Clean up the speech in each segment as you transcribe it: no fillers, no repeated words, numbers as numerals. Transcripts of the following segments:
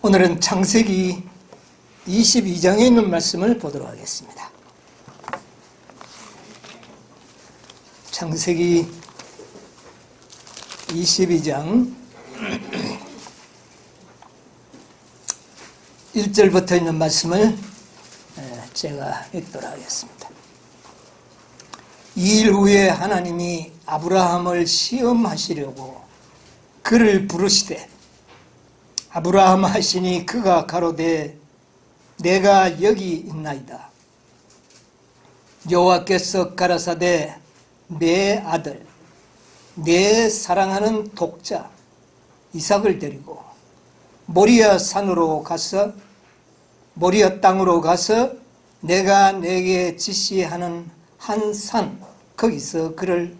오늘은 창세기 22장에 있는 말씀을 보도록 하겠습니다. 창세기 22장 1절부터 있는 말씀을 제가 읽도록 하겠습니다. 2일 후에 하나님이 아브라함을 시험하시려고 그를 부르시되 아브라함 하시니 그가 가로되 내가 여기 있나이다. 여호와께서 가라사대 내 아들 내 사랑하는 독자 이삭을 데리고 모리아 땅으로 가서 내가 내게 지시하는 한 산 거기서 그를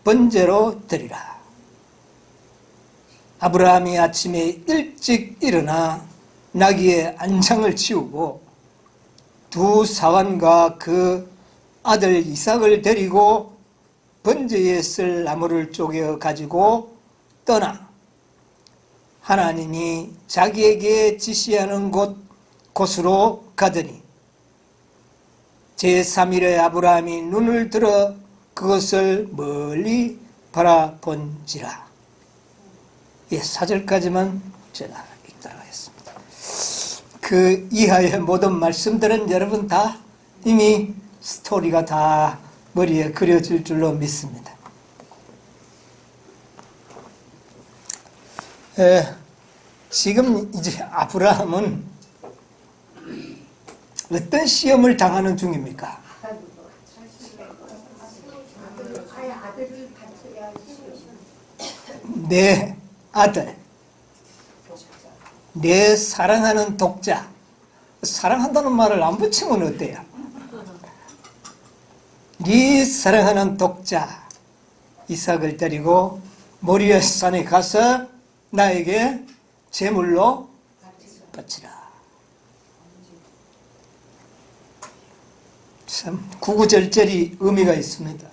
번제로 드리라. 아브라함이 아침에 일찍 일어나 나귀의 안장을 치우고 두 사환과 그 아들 이삭을 데리고 번제에 쓸 나무를 쪼개 가지고 떠나 하나님이 자기에게 지시하는 곳으로 가더니 제3일에 아브라함이 눈을 들어 그것을 멀리 바라본지라. 4절까지만 제가 읽도록 하겠습니다. 그 이하의 모든 말씀들은 여러분 다 이미 스토리가 다 머리에 그려질 줄로 믿습니다. 지금 이제 아브라함은 어떤 시험을 당하는 중입니까? 내 아들, 내 사랑하는 독자. 사랑한다는 말을 안 붙이면 어때요? 네 사랑하는 독자 이삭을 데리고 모리아 산에 가서 나에게 제물로 바치라. 참 구구절절이 의미가 있습니다.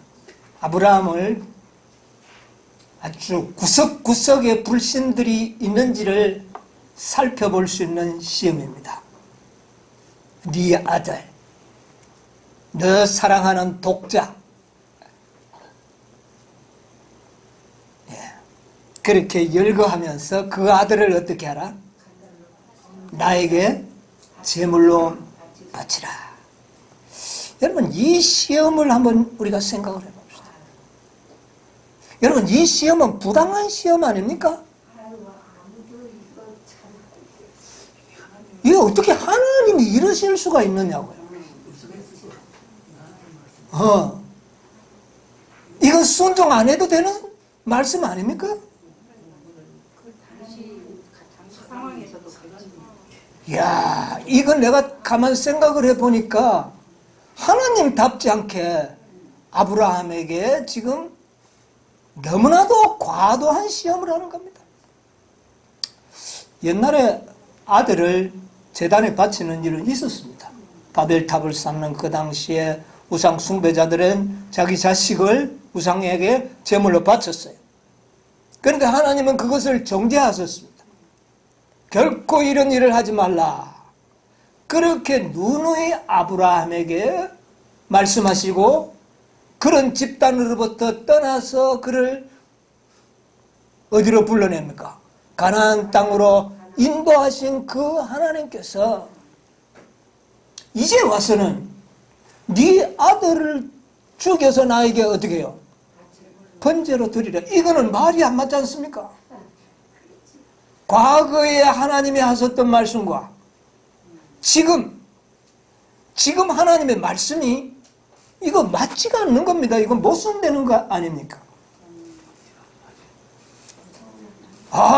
아브라함을 아주 구석구석에 불신들이 있는지를 살펴볼 수 있는 시험입니다. 네 아들, 너 사랑하는 독자. 그렇게 열거하면서 그 아들을 어떻게 하라? 나에게 제물로 바치라. 여러분, 이 시험을 한번 우리가 생각을 해봅시다. 여러분, 이 시험은 부당한 시험 아닙니까? 이게 어떻게 하나님이 이러실 수가 있느냐고요. 이건 순종 안 해도 되는 말씀 아닙니까? 이야, 이건 내가 가만 생각을 해보니까 하나님답지 않게 아브라함에게 지금 너무나도 과도한 시험을 하는 겁니다. 옛날에 아들을 제단에 바치는 일은 있었습니다. 바벨탑을 쌓는 그 당시에 우상 숭배자들은 자기 자식을 우상에게 제물로 바쳤어요. 그런데 하나님은 그것을 정죄하셨습니다. 결코 이런 일을 하지 말라. 그렇게 누누이 아브라함에게 말씀하시고 그런 집단으로부터 떠나서 그를 어디로 불러냅니까? 가나안 땅으로 인도하신 그 하나님께서 이제 와서는 네 아들을 죽여서 나에게 어떻게 해요? 번제로 드리라. 이거는 말이 안 맞지 않습니까? 과거에 하나님이 하셨던 말씀과 지금 하나님의 말씀이 이거 맞지가 않는 겁니다. 이건 모순되는 거 아닙니까?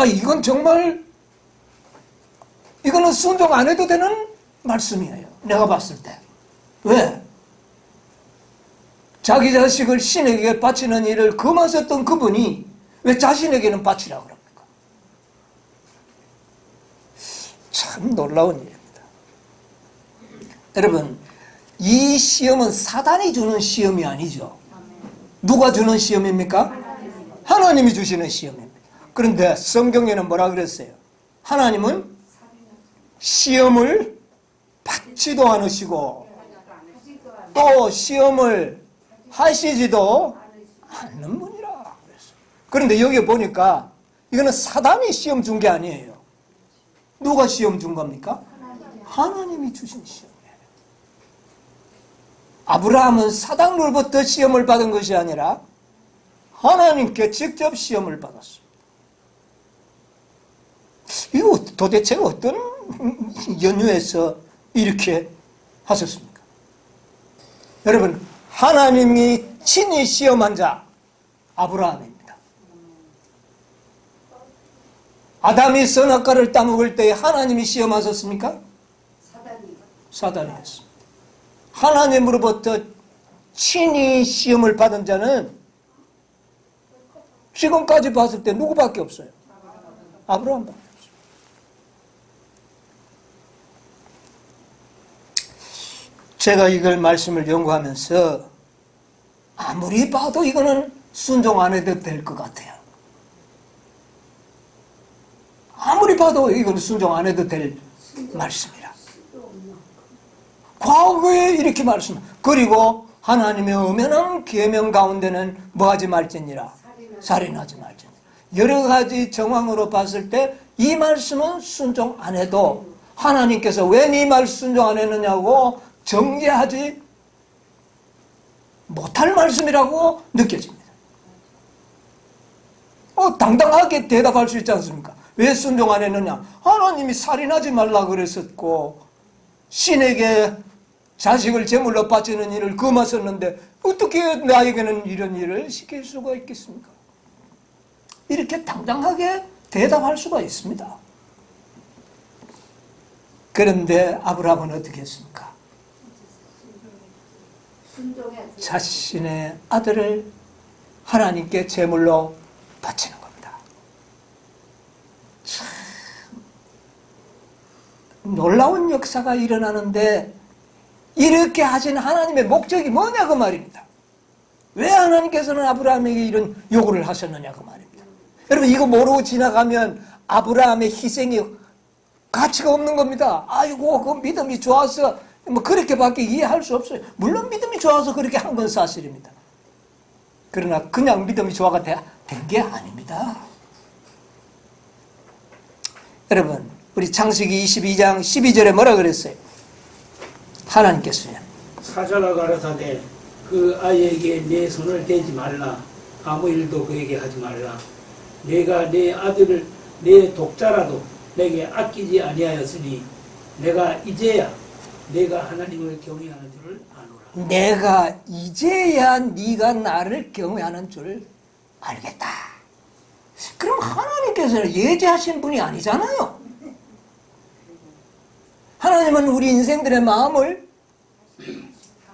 이건 정말 이거는 순종 안 해도 되는 말씀이에요. 내가 봤을 때. 왜? 자기 자식을 신에게 바치는 일을 금하셨던 그분이 왜 자신에게는 바치라고 그럽니까? 참 놀라운 일입니다. 여러분, 이 시험은 사단이 주는 시험이 아니죠. 누가 주는 시험입니까? 하나님이 주시는 시험입니다. 그런데 성경에는 뭐라 그랬어요? 하나님은 시험을 받지도 않으시고 또 시험을 하시지도 않는 분이라 그랬어요. 그런데 여기 보니까 이거는 사단이 시험 준 게 아니에요. 누가 시험 준 겁니까? 하나님이 주신 시험이에요. 아브라함은 사단으로부터 시험을 받은 것이 아니라 하나님께 직접 시험을 받았어요. 이거 도대체 어떤 연유에서 이렇게 하셨습니까? 여러분, 하나님이 친히 시험한 자 아브라함입니다. 아담이 선악과를 따먹을 때 하나님이 시험하셨습니까? 사단이었습니다. 하나님으로부터 친히 시험을 받은 자는 지금까지 봤을 때 누구밖에 없어요? 아브라함밖에 없어요. 제가 이걸 말씀을 연구하면서 아무리 봐도 이거는 순종 안 해도 될 것 같아요. 아무리 봐도 이건 순종 안 해도 될 말씀이라. 과거에 이렇게 말씀. 그리고 하나님의 엄연한 계명 가운데는 뭐하지 말지니라. 살인하지 말지니라. 여러 가지 정황으로 봤을 때 이 말씀은 순종 안 해도 하나님께서 왜 네 말 순종 안 했느냐고 정죄하지 못할 말씀이라고 느껴집니다. 당당하게 대답할 수 있지 않습니까? 왜 순종 안 했느냐? 하나님이 살인하지 말라 그랬었고 신에게 자식을 제물로 바치는 일을 금하셨는데 어떻게 나에게는 이런 일을 시킬 수가 있겠습니까? 이렇게 당당하게 대답할 수가 있습니다. 그런데 아브라함은 어떻게 했습니까? 자신의 아들을 하나님께 제물로 바치는 겁니다. 참 놀라운 역사가 일어나는데 이렇게 하신 하나님의 목적이 뭐냐 그 말입니다. 왜 하나님께서는 아브라함에게 이런 요구를 하셨느냐 그 말입니다. 여러분 이거 모르고 지나가면 아브라함의 희생이 가치가 없는 겁니다. 아이고 그 믿음이 좋아서 뭐 그렇게밖에 이해할 수 없어요. 물론 믿음이 좋아서 그렇게 한 건 사실입니다. 그러나 그냥 믿음이 좋아가 된 게 아닙니다. 여러분 우리 창세기 22장 12절에 뭐라 그랬어요? 하나님께서요. 사자가 가라사대 그 아이에게 내 손을 대지 말라. 아무 일도 그에게 하지 말라. 내가 내 아들을 내 독자라도 내게 아끼지 아니하였으니 내가 이제야 내가 하나님을 경외하는 줄을 아노라. 내가 이제야 네가 나를 경외하는 줄 알겠다. 그럼 하나님께서는 예지하신 분이 아니잖아요. 하나님은 우리 인생들의 마음을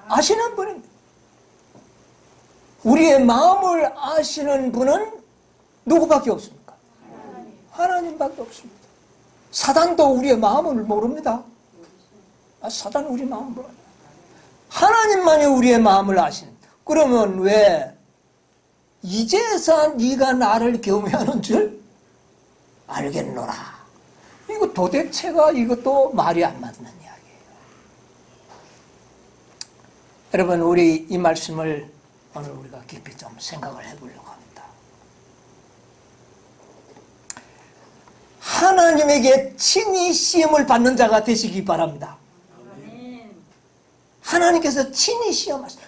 아시는 분입니다. 우리의 마음을 아시는 분은 누구밖에 없습니까? 하나님밖에 없습니다. 사단도 우리의 마음을 모릅니다. 사단은 우리 마음을 몰라요. 하나님만이 우리의 마음을 아시는. 그러면 왜 이제서 네가 나를 경외하는 줄 알겠노라. 이거 도대체가 이것도 말이 안 맞는 이야기예요. 여러분 우리 이 말씀을 오늘 우리가 깊이 좀 생각을 해보려고 합니다. 하나님에게 친히 시험을 받는 자가 되시기 바랍니다. 하나님께서 친히 시험하시다.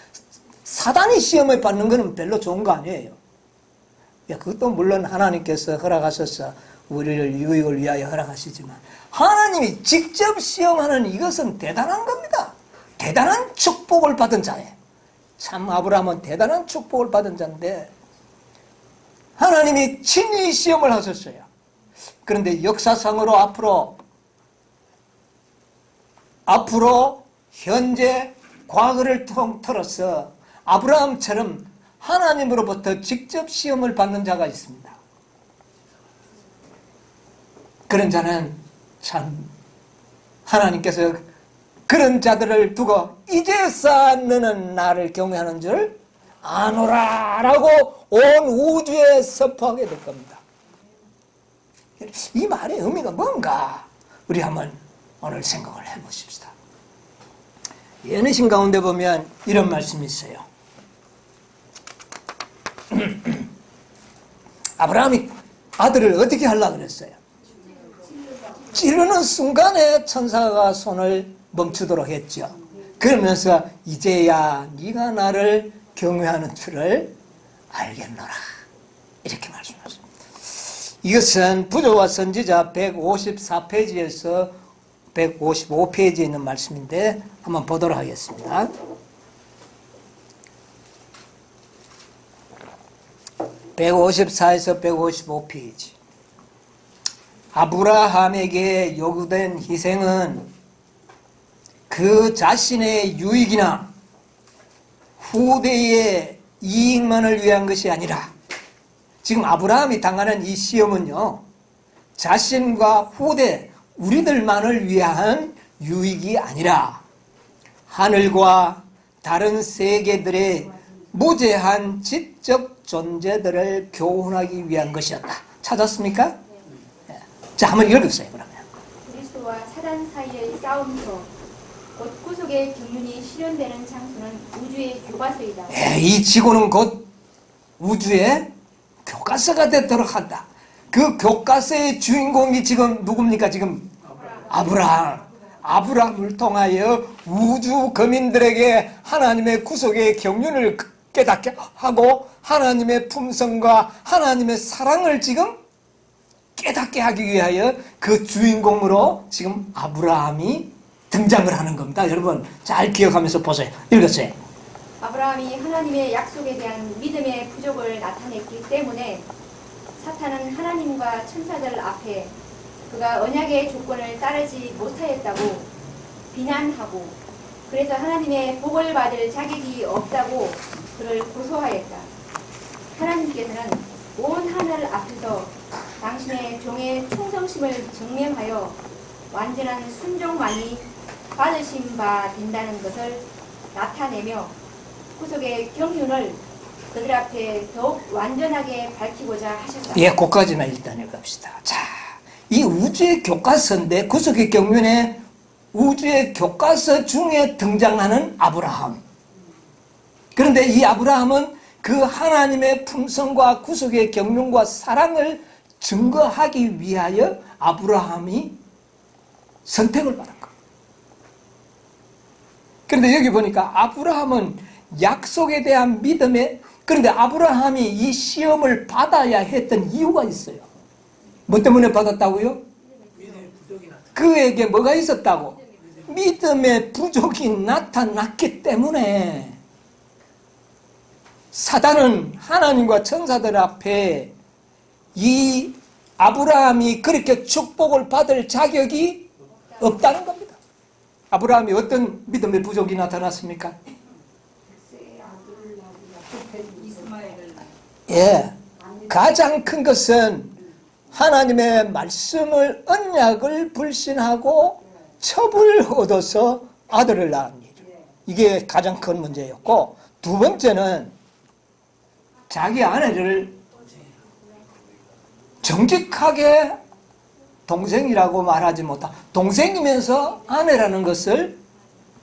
사단이 시험을 받는 것은 별로 좋은 거 아니에요. 그것도 물론 하나님께서 허락하셔서 우리를 유익을 위하여 허락하시지만 하나님이 직접 시험하는 이것은 대단한 겁니다. 대단한 축복을 받은 자예요. 참 아브라함은 대단한 축복을 받은 자인데 하나님이 친히 시험을 하셨어요. 그런데 역사상으로 앞으로 현재 과거를 통틀어서 아브라함처럼 하나님으로부터 직접 시험을 받는 자가 있습니다. 그런 자는 참 하나님께서 그런 자들을 두고 이제서 너는 나를 경외하는 줄 아노라 라고 온 우주에 선포하게 될 겁니다. 이 말의 의미가 뭔가 우리 한번 오늘 생각을 해보십시다. 예언의 가운데 보면 이런 말씀이 있어요. 아브라함이 아들을 어떻게 하려고 그랬어요? 찌르는 순간에 천사가 손을 멈추도록 했죠. 그러면서 이제야 네가 나를 경외하는 줄을 알겠노라, 이렇게 말씀하십니다. 이것은 부조와 선지자 154페이지에서 155페이지에 있는 말씀인데 한번 보도록 하겠습니다. 154에서 155페이지. 아브라함에게 요구된 희생은 그 자신의 유익이나 후대의 이익만을 위한 것이 아니라, 지금 아브라함이 당하는 이 시험은요, 자신과 후대, 우리들만을 위한 유익이 아니라 하늘과 다른 세계들의 무제한 지적 존재들을 교훈하기 위한 것이었다. 찾았습니까? 네. 자, 한번 읽어보세요. 그러면 그리스도와 사단 사이의 싸움터, 곧 구속의 경륜이 실현되는 장소는 우주의 교과서이다. 네, 이 지구는 곧 우주의 교과서가 되도록 한다. 그 교과서의 주인공이 지금 누굽니까? 지금 아브라함을 통하여 우주 거민들에게 하나님의 구속의 경륜을 깨닫게 하고 하나님의 품성과 하나님의 사랑을 지금 깨닫게 하기 위하여 그 주인공으로 지금 아브라함이 등장을 하는 겁니다. 여러분 잘 기억하면서 보세요. 읽었어요. 아브라함이 하나님의 약속에 대한 믿음의 부족을 나타냈기 때문에 사탄은 하나님과 천사들 앞에 그가 언약의 조건을 따르지 못하였다고 비난하고, 그래서 하나님의 복을 받을 자격이 없다고 그를 고소하였다. 하나님께서는 온 하늘 앞에서 당신의 종의 충성심을 증명하여 완전한 순종만이 받으신 바 된다는 것을 나타내며 구속의 경륜을 그들 앞에 더욱 완전하게 밝히고자 하셨다. 예, 그까지만 일단 읽읍시다. 자, 이 우주의 교과서인데 구속의 경륜에 우주의 교과서 중에 등장하는 아브라함. 그런데 이 아브라함은 그 하나님의 품성과 구속의 경륜과 사랑을 증거하기 위하여 아브라함이 선택을 받은 겁니다. 그런데 여기 보니까 아브라함은 약속에 대한 믿음에, 그런데 아브라함이 이 시험을 받아야 했던 이유가 있어요. 뭐 때문에 받았다고요? 그에게 뭐가 있었다고? 믿음의 부족이 나타났기 때문에 사단은 하나님과 천사들 앞에 이 아브라함이 그렇게 축복을 받을 자격이 없다는 겁니다. 아브라함이 어떤 믿음의 부족이 나타났습니까? 예, 가장 큰 것은 하나님의 말씀을, 언약을 불신하고 첩을 얻어서 아들을 낳은 일. 이게 가장 큰 문제였고, 두 번째는 자기 아내를 정직하게 동생이라고 말하지 못한, 동생이면서 아내라는 것을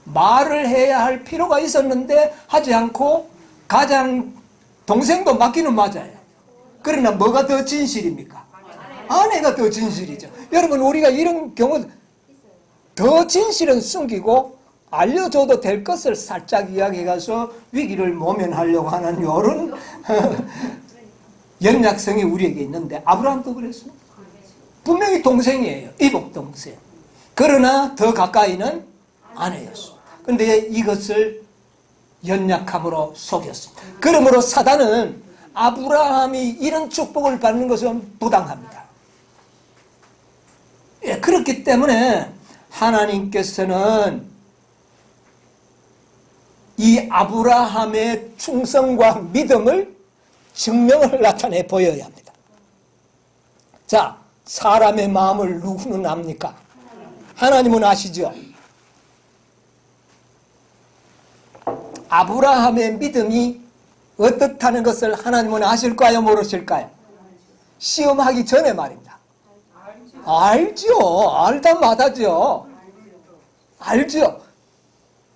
말을 해야 할 필요가 있었는데 하지 않고 가장, 동생도 맞기는 맞아요. 그러나 뭐가 더 진실입니까? 아내가 더 진실이죠. 여러분, 우리가 이런 경우 더 진실은 숨기고 알려줘도 될 것을 살짝 이야기해가서 위기를 모면하려고 하는 이런 연약성이 우리에게 있는데, 아브라함도 그랬습니다. 분명히 동생이에요. 이복 동생. 그러나 더 가까이는 아내였습니다. 그런데 이것을 연약함으로 속였습니다. 그러므로 사단은 아브라함이 이런 축복을 받는 것은 부당합니다. 예, 그렇기 때문에 하나님께서는 이 아브라함의 충성과 믿음을 증명을 나타내 보여야 합니다. 자, 사람의 마음을 누구는 압니까? 하나님은 아시죠? 아브라함의 믿음이 어떻다는 것을 하나님은 아실까요? 모르실까요? 시험하기 전에 말입니다. 알죠. 알다 마다죠. 알죠?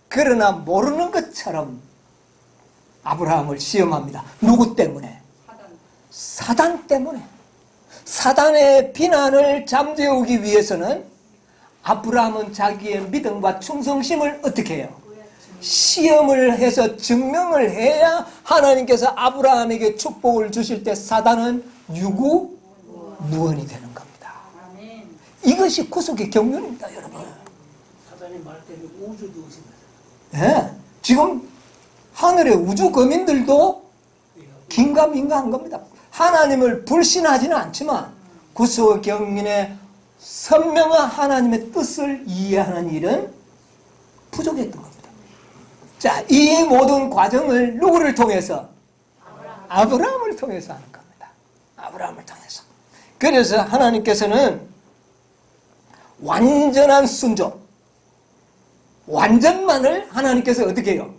그러나 모르는 것처럼 아브라함을 시험합니다. 누구 때문에? 사단 때문에. 사단의 비난을 잠재우기 위해서는 아브라함은 자기의 믿음과 충성심을 어떻게 해요? 시험을 해서 증명을 해야 하나님께서 아브라함에게 축복을 주실 때 사단은 유구무원이 되는 겁니다. 이것이 구속의 경륜입니다, 여러분. 사단의 말 때문에 우주도 오십니다. 네, 지금 하늘의 우주 거민들도 긴가민가한 겁니다. 하나님을 불신하지는 않지만 구속의 경륜에 선명한 하나님의 뜻을 이해하는 일은 부족했던 겁니다. 자, 이 모든 과정을 누구를 통해서? 아브라함을 통해서 하는 겁니다. 아브라함을 통해서. 그래서 하나님께서는 완전한 순종, 완전만을 하나님께서 어떻게 해요?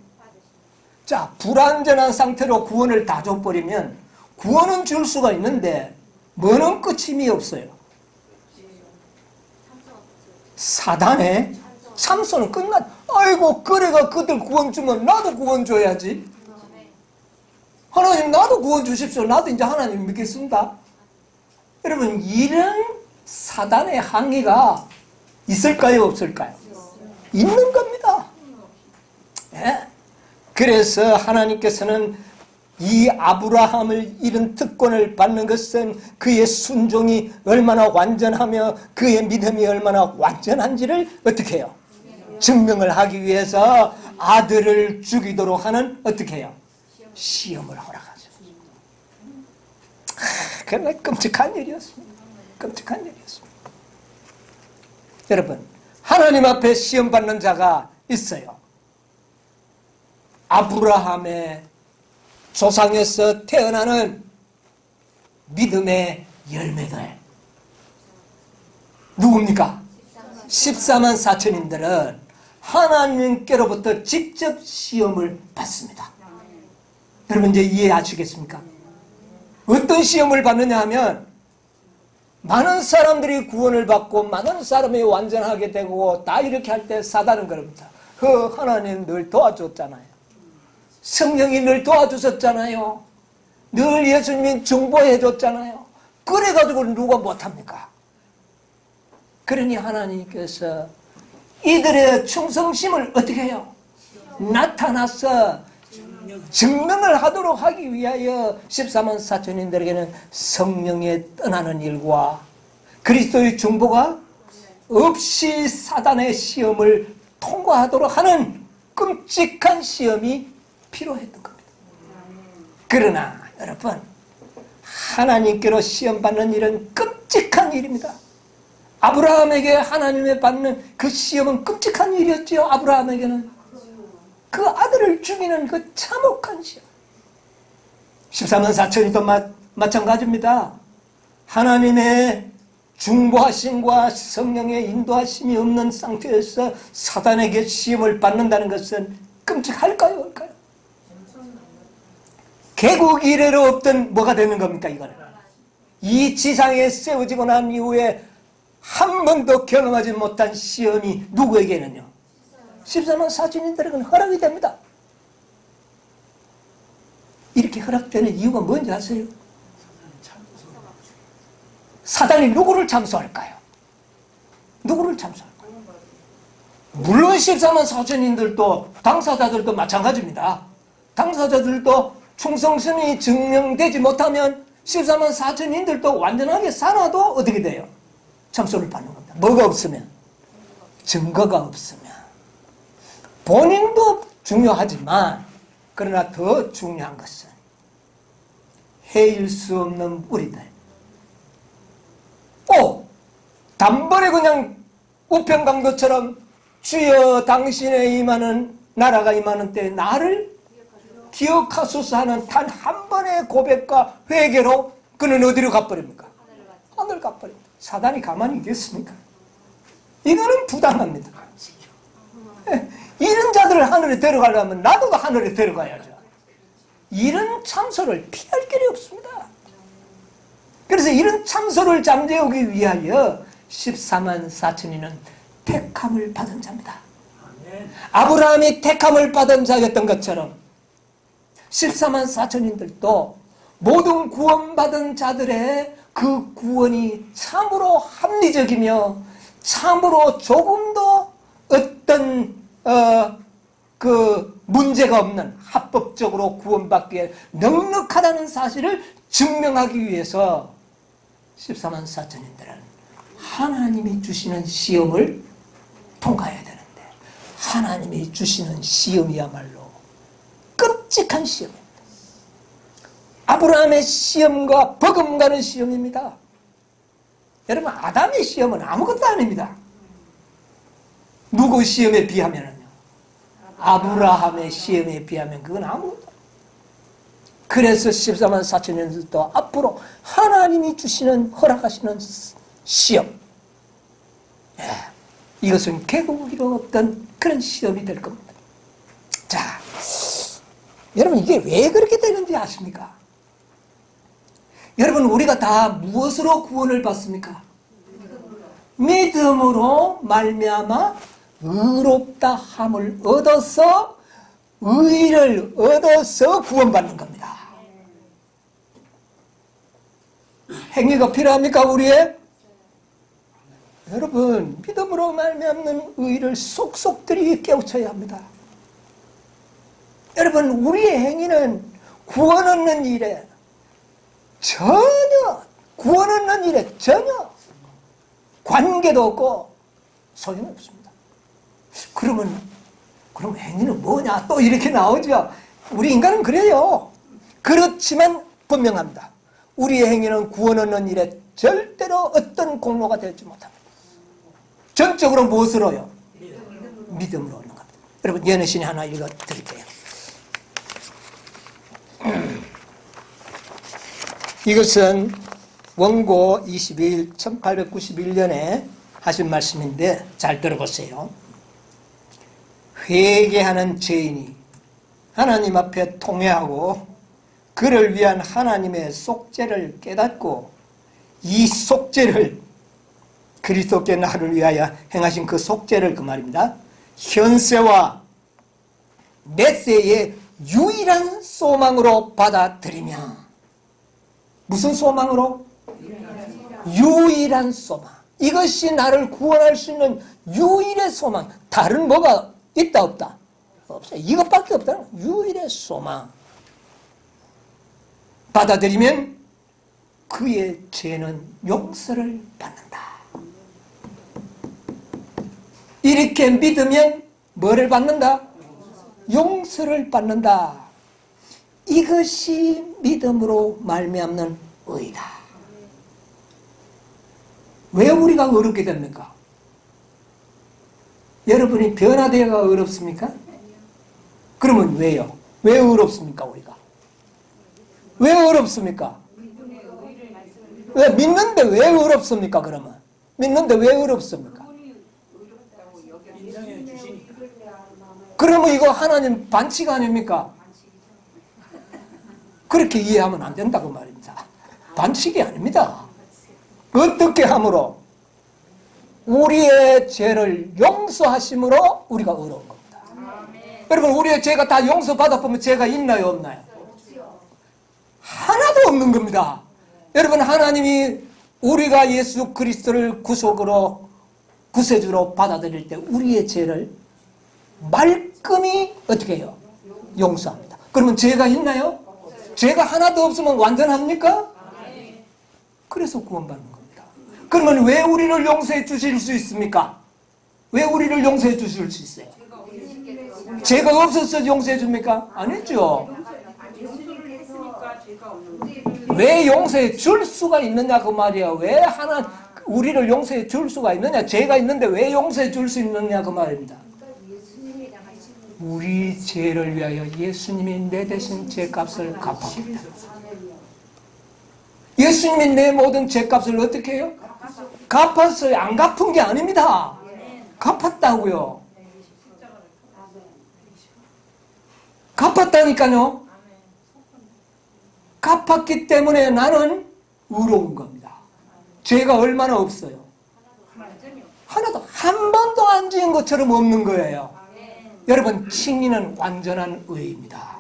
자, 불완전한 상태로 구원을 다 줘버리면 구원은 줄 수가 있는데 뭐는 끝임이 없어요. 사단의 참소는 끝났. 아이고, 그래가 그들 구원 주면 나도 구원 줘야지. 하나님, 나도 구원 주십시오. 나도 이제 하나님 믿겠습니다. 여러분, 이런 사단의 항의가 있을까요, 없을까요? 있는 겁니다. 예? 그래서 하나님께서는 이 아브라함을 이런 특권을 받는 것은 그의 순종이 얼마나 완전하며 그의 믿음이 얼마나 완전한지를 어떻게 해요? 증명을 하기 위해서 아들을 죽이도록 하는 어떻게 해요? 시험을 허락하죠. 그러나 끔찍한 일이었습니다. 끔찍한 일이었습니다. 여러분, 하나님 앞에 시험받는 자가 있어요. 아브라함의 조상에서 태어나는 믿음의 열매들. 누굽니까? 14만 4천인들은 하나님께로부터 직접 시험을 받습니다. 여러분 이제 이해하시겠습니까? 어떤 시험을 받느냐 하면 많은 사람들이 구원을 받고 많은 사람이 완전하게 되고 다 이렇게 할 때 사단은 그럽니다. 하나님 늘 도와줬잖아요. 성령이 늘 도와주셨잖아요. 늘 예수님이 중보해줬잖아요. 그래가지고 누가 못합니까? 그러니 하나님께서 이들의 충성심을 어떻게 해요? 나타나서 증명을 하도록 하기 위하여 14만 4천인들에게는 성령의 떠나는 일과 그리스도의 중보가 없이 사단의 시험을 통과하도록 하는 끔찍한 시험이 필요했던 겁니다. 그러나 여러분, 하나님께로 시험받는 일은 끔찍한 일입니다. 아브라함에게 하나님의 받는 그 시험은 끔찍한 일이었지요. 아브라함에게는 그 아들을 죽이는 그 참혹한 시험. 14만 4천이도 마찬가지입니다. 하나님의 중보하심과 성령의 인도하심이 없는 상태에서 사단에게 시험을 받는다는 것은 끔찍할까요? 할까요? 개국 이래로 없던 뭐가 되는 겁니까? 이거는 이 지상에 세워지고 난 이후에 한 번도 경험하지 못한 시험이 누구에게는요? 14만 4천인들에게는 허락이 됩니다. 이렇게 허락되는 이유가 뭔지 아세요? 사단이 누구를 참소할까요? 누구를 참소할까요? 물론 14만 4천인들도 당사자들도 마찬가지입니다. 당사자들도 충성심이 증명되지 못하면 14만 4천인들도 완전하게 살아도 어떻게 돼요? 참소를 받는 겁니다. 뭐가 없으면? 증거가 없으면. 본인도 중요하지만 그러나 더 중요한 것은 헤일 수 없는 우리들. 단번에 그냥 우편강도처럼 주여 당신의 임하는 나라가 임하는 때에 나를 기억하소서 하는 단 한 번의 고백과 회개로 그는 어디로 가버립니까? 하늘 가버립니다. 사단이 가만히 있겠습니까? 이거는 부당합니다. 이런 자들을 하늘에 데려가려면 나도 하늘에 데려가야죠. 이런 참소를 피할 길이 없습니다. 그래서 이런 참소를 잠재우기 위하여 14만 4천이는 택함을 받은 자입니다. 아브라함이 택함을 받은 자였던 것처럼 14만 4천인들도 모든 구원받은 자들의 그 구원이 참으로 합리적이며 참으로 조금도 어떤 그 문제가 없는 합법적으로 구원받기에 넉넉하다는 사실을 증명하기 위해서 14만 4천인들은 하나님이 주시는 시험을 통과해야 되는데 하나님이 주시는 시험이야말로 끔찍한 시험입니다. 아브라함의 시험과 버금가는 시험입니다. 여러분, 아담의 시험은 아무것도 아닙니다. 누구 시험에 비하면요? 아브라함의 시험에 비하면 그건 아무것도. 그래서 14만 4천년도 앞으로 하나님이 주시는 허락하시는 시험, 이것은 개국 이루 없던 그런 시험이 될 겁니다. 자, 여러분, 이게 왜 그렇게 되는지 아십니까? 여러분, 우리가 다 무엇으로 구원을 받습니까? 믿음으로 말미암아 의롭다 함을 얻어서 의를 얻어서 구원받는 겁니다. 행위가 필요합니까, 우리의? 여러분, 믿음으로 말미암는 의를 속속들이 깨우쳐야 합니다. 여러분, 우리의 행위는 구원 얻는 일에 전혀, 구원 얻는 일에 전혀 관계도 없고 소용없습니다. 그럼 행위는 뭐냐? 또 이렇게 나오죠. 우리 인간은 그래요. 그렇지만 분명합니다. 우리의 행위는 구원 얻는 일에 절대로 어떤 공로가 되지 못합니다. 전적으로 무엇으로요? 믿음으로 얻는 겁니다. 여러분, 예언의 하나 읽어드릴게요. 이것은 원고 22일 1891년에 하신 말씀인데 잘 들어보세요. 회개하는 죄인이 하나님 앞에 통회하고 그를 위한 하나님의 속죄를 깨닫고 이 속죄를 그리스도께 나를 위하여 행하신 그 속죄를 그 말입니다. 현세와 滅세의 유일한 소망으로 받아들이며 무슨 소망으로? 유일한 소망. 이것이 나를 구원할 수 있는 유일의 소망. 다른 뭐가 있다 없다? 없어요. 이것밖에 없다는 유일의 소망. 받아들이면 그의 죄는 용서를 받는다. 이렇게 믿으면 뭐를 받는다? 용서를 받는다. 이것이 믿음으로 말미암는 의다. 왜 우리가 어렵게 됩니까? 여러분이 변화되어가 어렵습니까? 그러면 왜요? 왜 어렵습니까, 우리가? 왜 어렵습니까? 왜 믿는데 왜 어렵습니까, 그러면? 믿는데 왜 어렵습니까? 그러면 이거 하나님 반칙 아닙니까? 그렇게 이해하면 안 된다고 말입니다. 반칙이 아닙니다. 어떻게 함으로? 우리의 죄를 용서하심으로 우리가 어려운 겁니다. 여러분, 우리의 죄가 다 용서받아보면 죄가 있나요, 없나요? 하나도 없는 겁니다. 여러분, 하나님이 우리가 예수 그리스도를 구속으로 구세주로 받아들일 때 우리의 죄를 말끔히 어떻게 해요? 용서합니다. 그러면 죄가 있나요? 죄가 하나도 없으면 완전합니까? 그래서 구원받는 겁니다. 그러면 왜 우리를 용서해 주실 수 있습니까? 왜 우리를 용서해 주실 수 있어요? 죄가 없어서 용서해 줍니까? 아니죠. 왜 용서해 줄 수가 있느냐 그 말이야. 왜 우리를 용서해 줄 수가 있느냐. 죄가 있는데 왜 용서해 줄 수 있느냐 그 말입니다. 우리 죄를 위하여 예수님이 내 대신 죄값을 갚았습니다. 예수님이 내 모든 죄값을 어떻게 해요? 갚았어요. 안 갚은 게 아닙니다. 갚았다고요. 갚았다니까요. 갚았기 때문에 나는 의로운 겁니다. 죄가 얼마나 없어요? 하나도 한 번도 안 지은 것처럼 없는 거예요. 여러분, 칭의는 완전한 의입니다.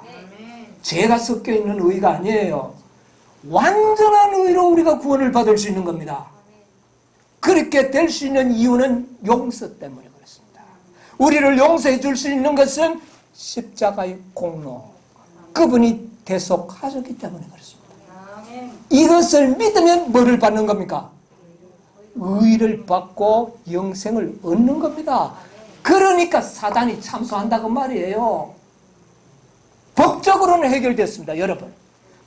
죄가 섞여 있는 의가 아니에요. 완전한 의로 우리가 구원을 받을 수 있는 겁니다. 그렇게 될 수 있는 이유는 용서 때문에 그렇습니다. 우리를 용서해 줄 수 있는 것은 십자가의 공로, 그분이 대속하셨기 때문에 그렇습니다. 이것을 믿으면 뭐를 받는 겁니까? 의를 받고 영생을 얻는 겁니다. 그러니까 사단이 참소한다고 말이에요. 법적으로는 해결됐습니다. 여러분,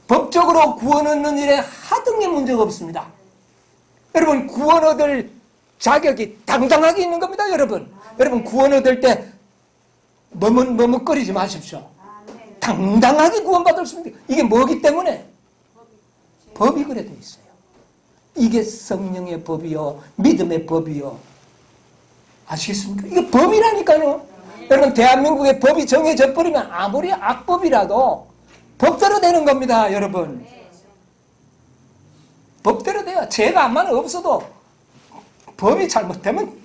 법적으로 구원 얻는 일에 하등의 문제가 없습니다. 여러분, 구원 얻을 자격이 당당하게 있는 겁니다. 여러분 구원 얻을 때 머뭇거리지 마십시오. 당당하게 구원받을 수 있습니다. 이게 뭐기 때문에? 법이 그래 돼 있어요. 이게 성령의 법이요, 믿음의 법이요. 아시겠습니까? 이게 법이라니까요. 여러분, 대한민국의 법이 정해져 버리면 아무리 악법이라도 법대로 되는 겁니다. 여러분, 법대로 돼요. 죄가 암만 없어도 법이 잘못되면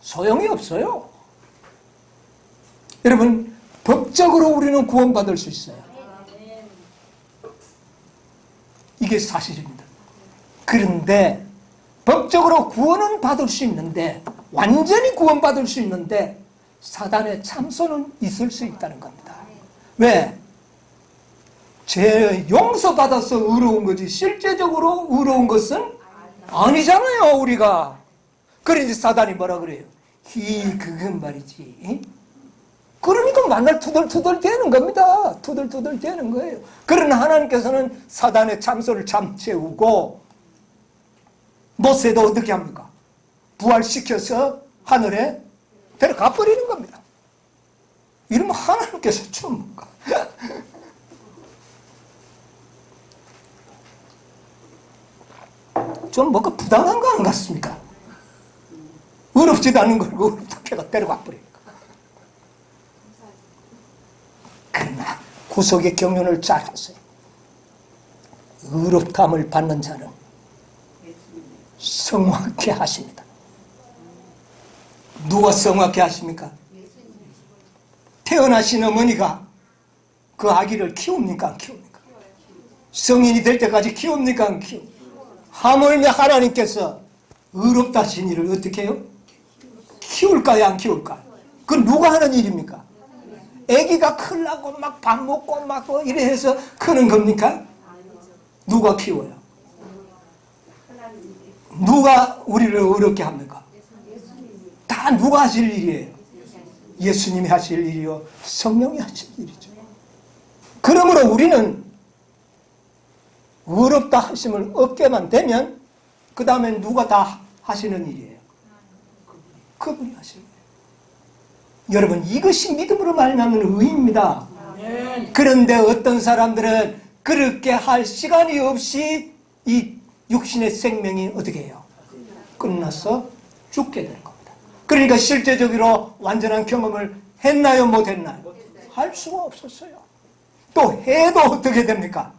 소용이 없어요. 여러분, 법적으로 우리는 구원받을 수 있어요. 이게 사실입니다. 그런데 법적으로 구원은 받을 수 있는데, 완전히 구원받을 수 있는데 사단의 참소는 있을 수 있다는 겁니다. 왜? 죄 용서받아서 의로운 거지 실제적으로 의로운 것은 아니잖아요, 우리가. 그러니 사단이 뭐라 그래요? 그건 말이지. 그러니까 만날 투덜투덜 되는 겁니다. 투덜투덜 되는 거예요. 그러나 하나님께서는 사단의 참소를 잠재우고 모세도 어떻게 합니까? 부활시켜서 하늘에 데려가 버리는 겁니다. 이러면 하나님께서 좀 뭔가 부당한 거 안 같습니까? 의롭지도 않은 걸 의롭다가 데려가 버리니까. 그러나 구속의 경륜을 잘 하세요. 의롭다함을 받는 자는 성화케 하십니다. 누가 성화케 하십니까? 태어나신 어머니가 그 아기를 키웁니까? 안 키웁니까? 성인이 될 때까지 키웁니까? 안 키웁니까? 하물며 하나님께서 의롭다 하신 일을 어떻게 해요? 키울까요? 안 키울까요? 그건 누가 하는 일입니까? 아기가 크려고 막 밥 먹고 막 이래 해서 크는 겁니까? 누가 키워요? 누가 우리를 의롭게 합니까? 다 누가 하실 일이에요? 예수님이 하실 일이요, 성령이 하실 일이죠. 그러므로 우리는 의롭다 하심을 얻게만 되면 그 다음에 누가 다 하시는 일이에요? 그분이 하시는 일이에요. 여러분, 이것이 믿음으로 말미암는 의입니다. 그런데 어떤 사람들은 그렇게 할 시간이 없이 이 육신의 생명이 어떻게 해요? 끝나서 죽게 되는 겁니다. 그러니까 실제적으로 완전한 경험을 했나요? 못했나요? 할 수가 없었어요. 또 해도 어떻게 됩니까?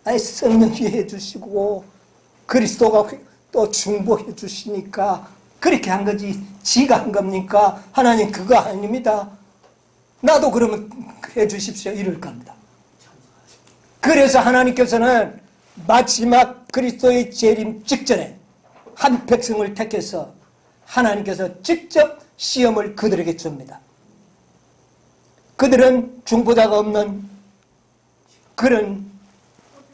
성령이 해주시고 그리스도가 또 중보해 주시니까 그렇게 한 거지 지가 한 겁니까? 하나님 그거 아닙니다. 나도 그러면 해주십시오 이럴 겁니다. 그래서 하나님께서는 마지막 그리스도의 재림 직전에 한 백성을 택해서 하나님께서 직접 시험을 그들에게 줍니다. 그들은 중보자가 없는 그런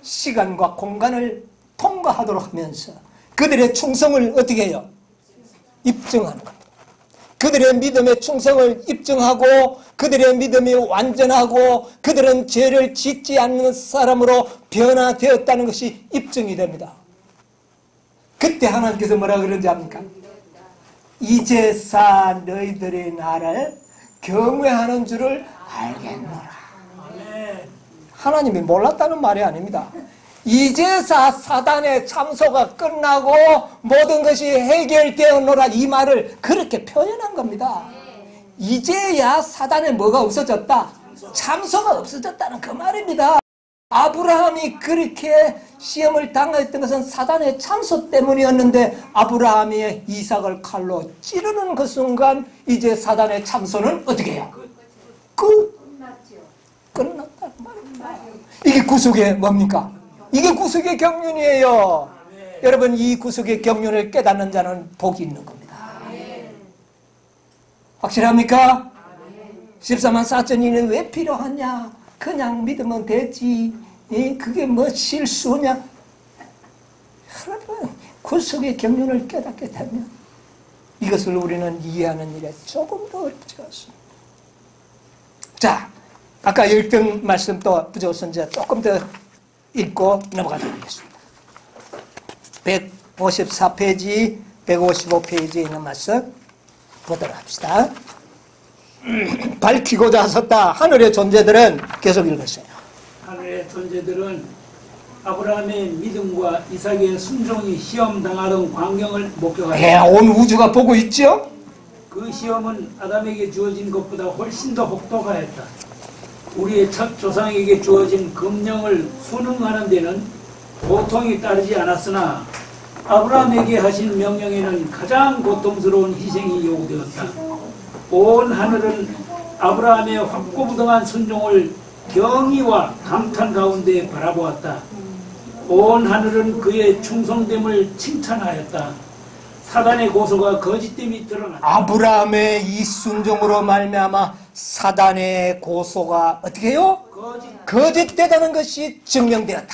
시간과 공간을 통과하도록 하면서 그들의 충성을 어떻게 해요? 입증하는 겁니다. 그들의 믿음의 충성을 입증하고 그들의 믿음이 완전하고 그들은 죄를 짓지 않는 사람으로 변화되었다는 것이 입증이 됩니다. 그때 하나님께서 뭐라 그런지 압니까? 이제사 너희들의 나를 경외하는 줄을 알겠노라. 하나님이 몰랐다는 말이 아닙니다. 이제사 사단의 참소가 끝나고 모든 것이 해결되었노라 이 말을 그렇게 표현한 겁니다. 이제야 사단에 뭐가 없어졌다? 참소가 없어졌다는 그 말입니다. 아브라함이 그렇게 시험을 당했던 것은 사단의 참소 때문이었는데 아브라함이 이삭을 칼로 찌르는 그 순간 이제 사단의 참소는 어떻게 해요? 끝났단 말입니다. 이게 구속의 뭡니까? 이게 구속의 경륜이에요. 여러분, 이 구속의 경륜을 깨닫는 자는 복이 있는 겁니다. 확실합니까? 14만 4천인이 왜 필요하냐? 그냥 믿으면 되지. 그게 뭐 실수냐? 여러분, 구속의 경륜을 깨닫게 되면 이것을 우리는 이해하는 일에 조금 더 어렵지 않습니다. 자, 아까 1등 말씀 또 부족해서 이제 조금 더 읽고 넘어가도록 하겠습니다. 154페이지, 155페이지에 있는 말씀 보도록 합시다. 밝히고자 하셨다. 하늘의 존재들은 계속 읽으세요. 하늘의 존재들은 아브라함의 믿음과 이삭의 순종이 시험당하던 광경을 목격하였다. 온 우주가 보고 있죠? 그 시험은 아담에게 주어진 것보다 훨씬 더 혹독하였다. 우리의 첫 조상에게 주어진 금령을 순응하는 데는 고통이 따르지 않았으나 아브라함에게 하신 명령에는 가장 고통스러운 희생이 요구되었다. 온 하늘은 아브라함의 확고부동한 순종을 경의와 감탄 가운데 바라보았다. 온 하늘은 그의 충성됨을 칭찬하였다. 사단의 고소가 거짓됨이 드러났다. 아브라함의 이 순종으로 말미암아 사단의 고소가 어떻게 해요? 거짓되다는 것이 증명되었다.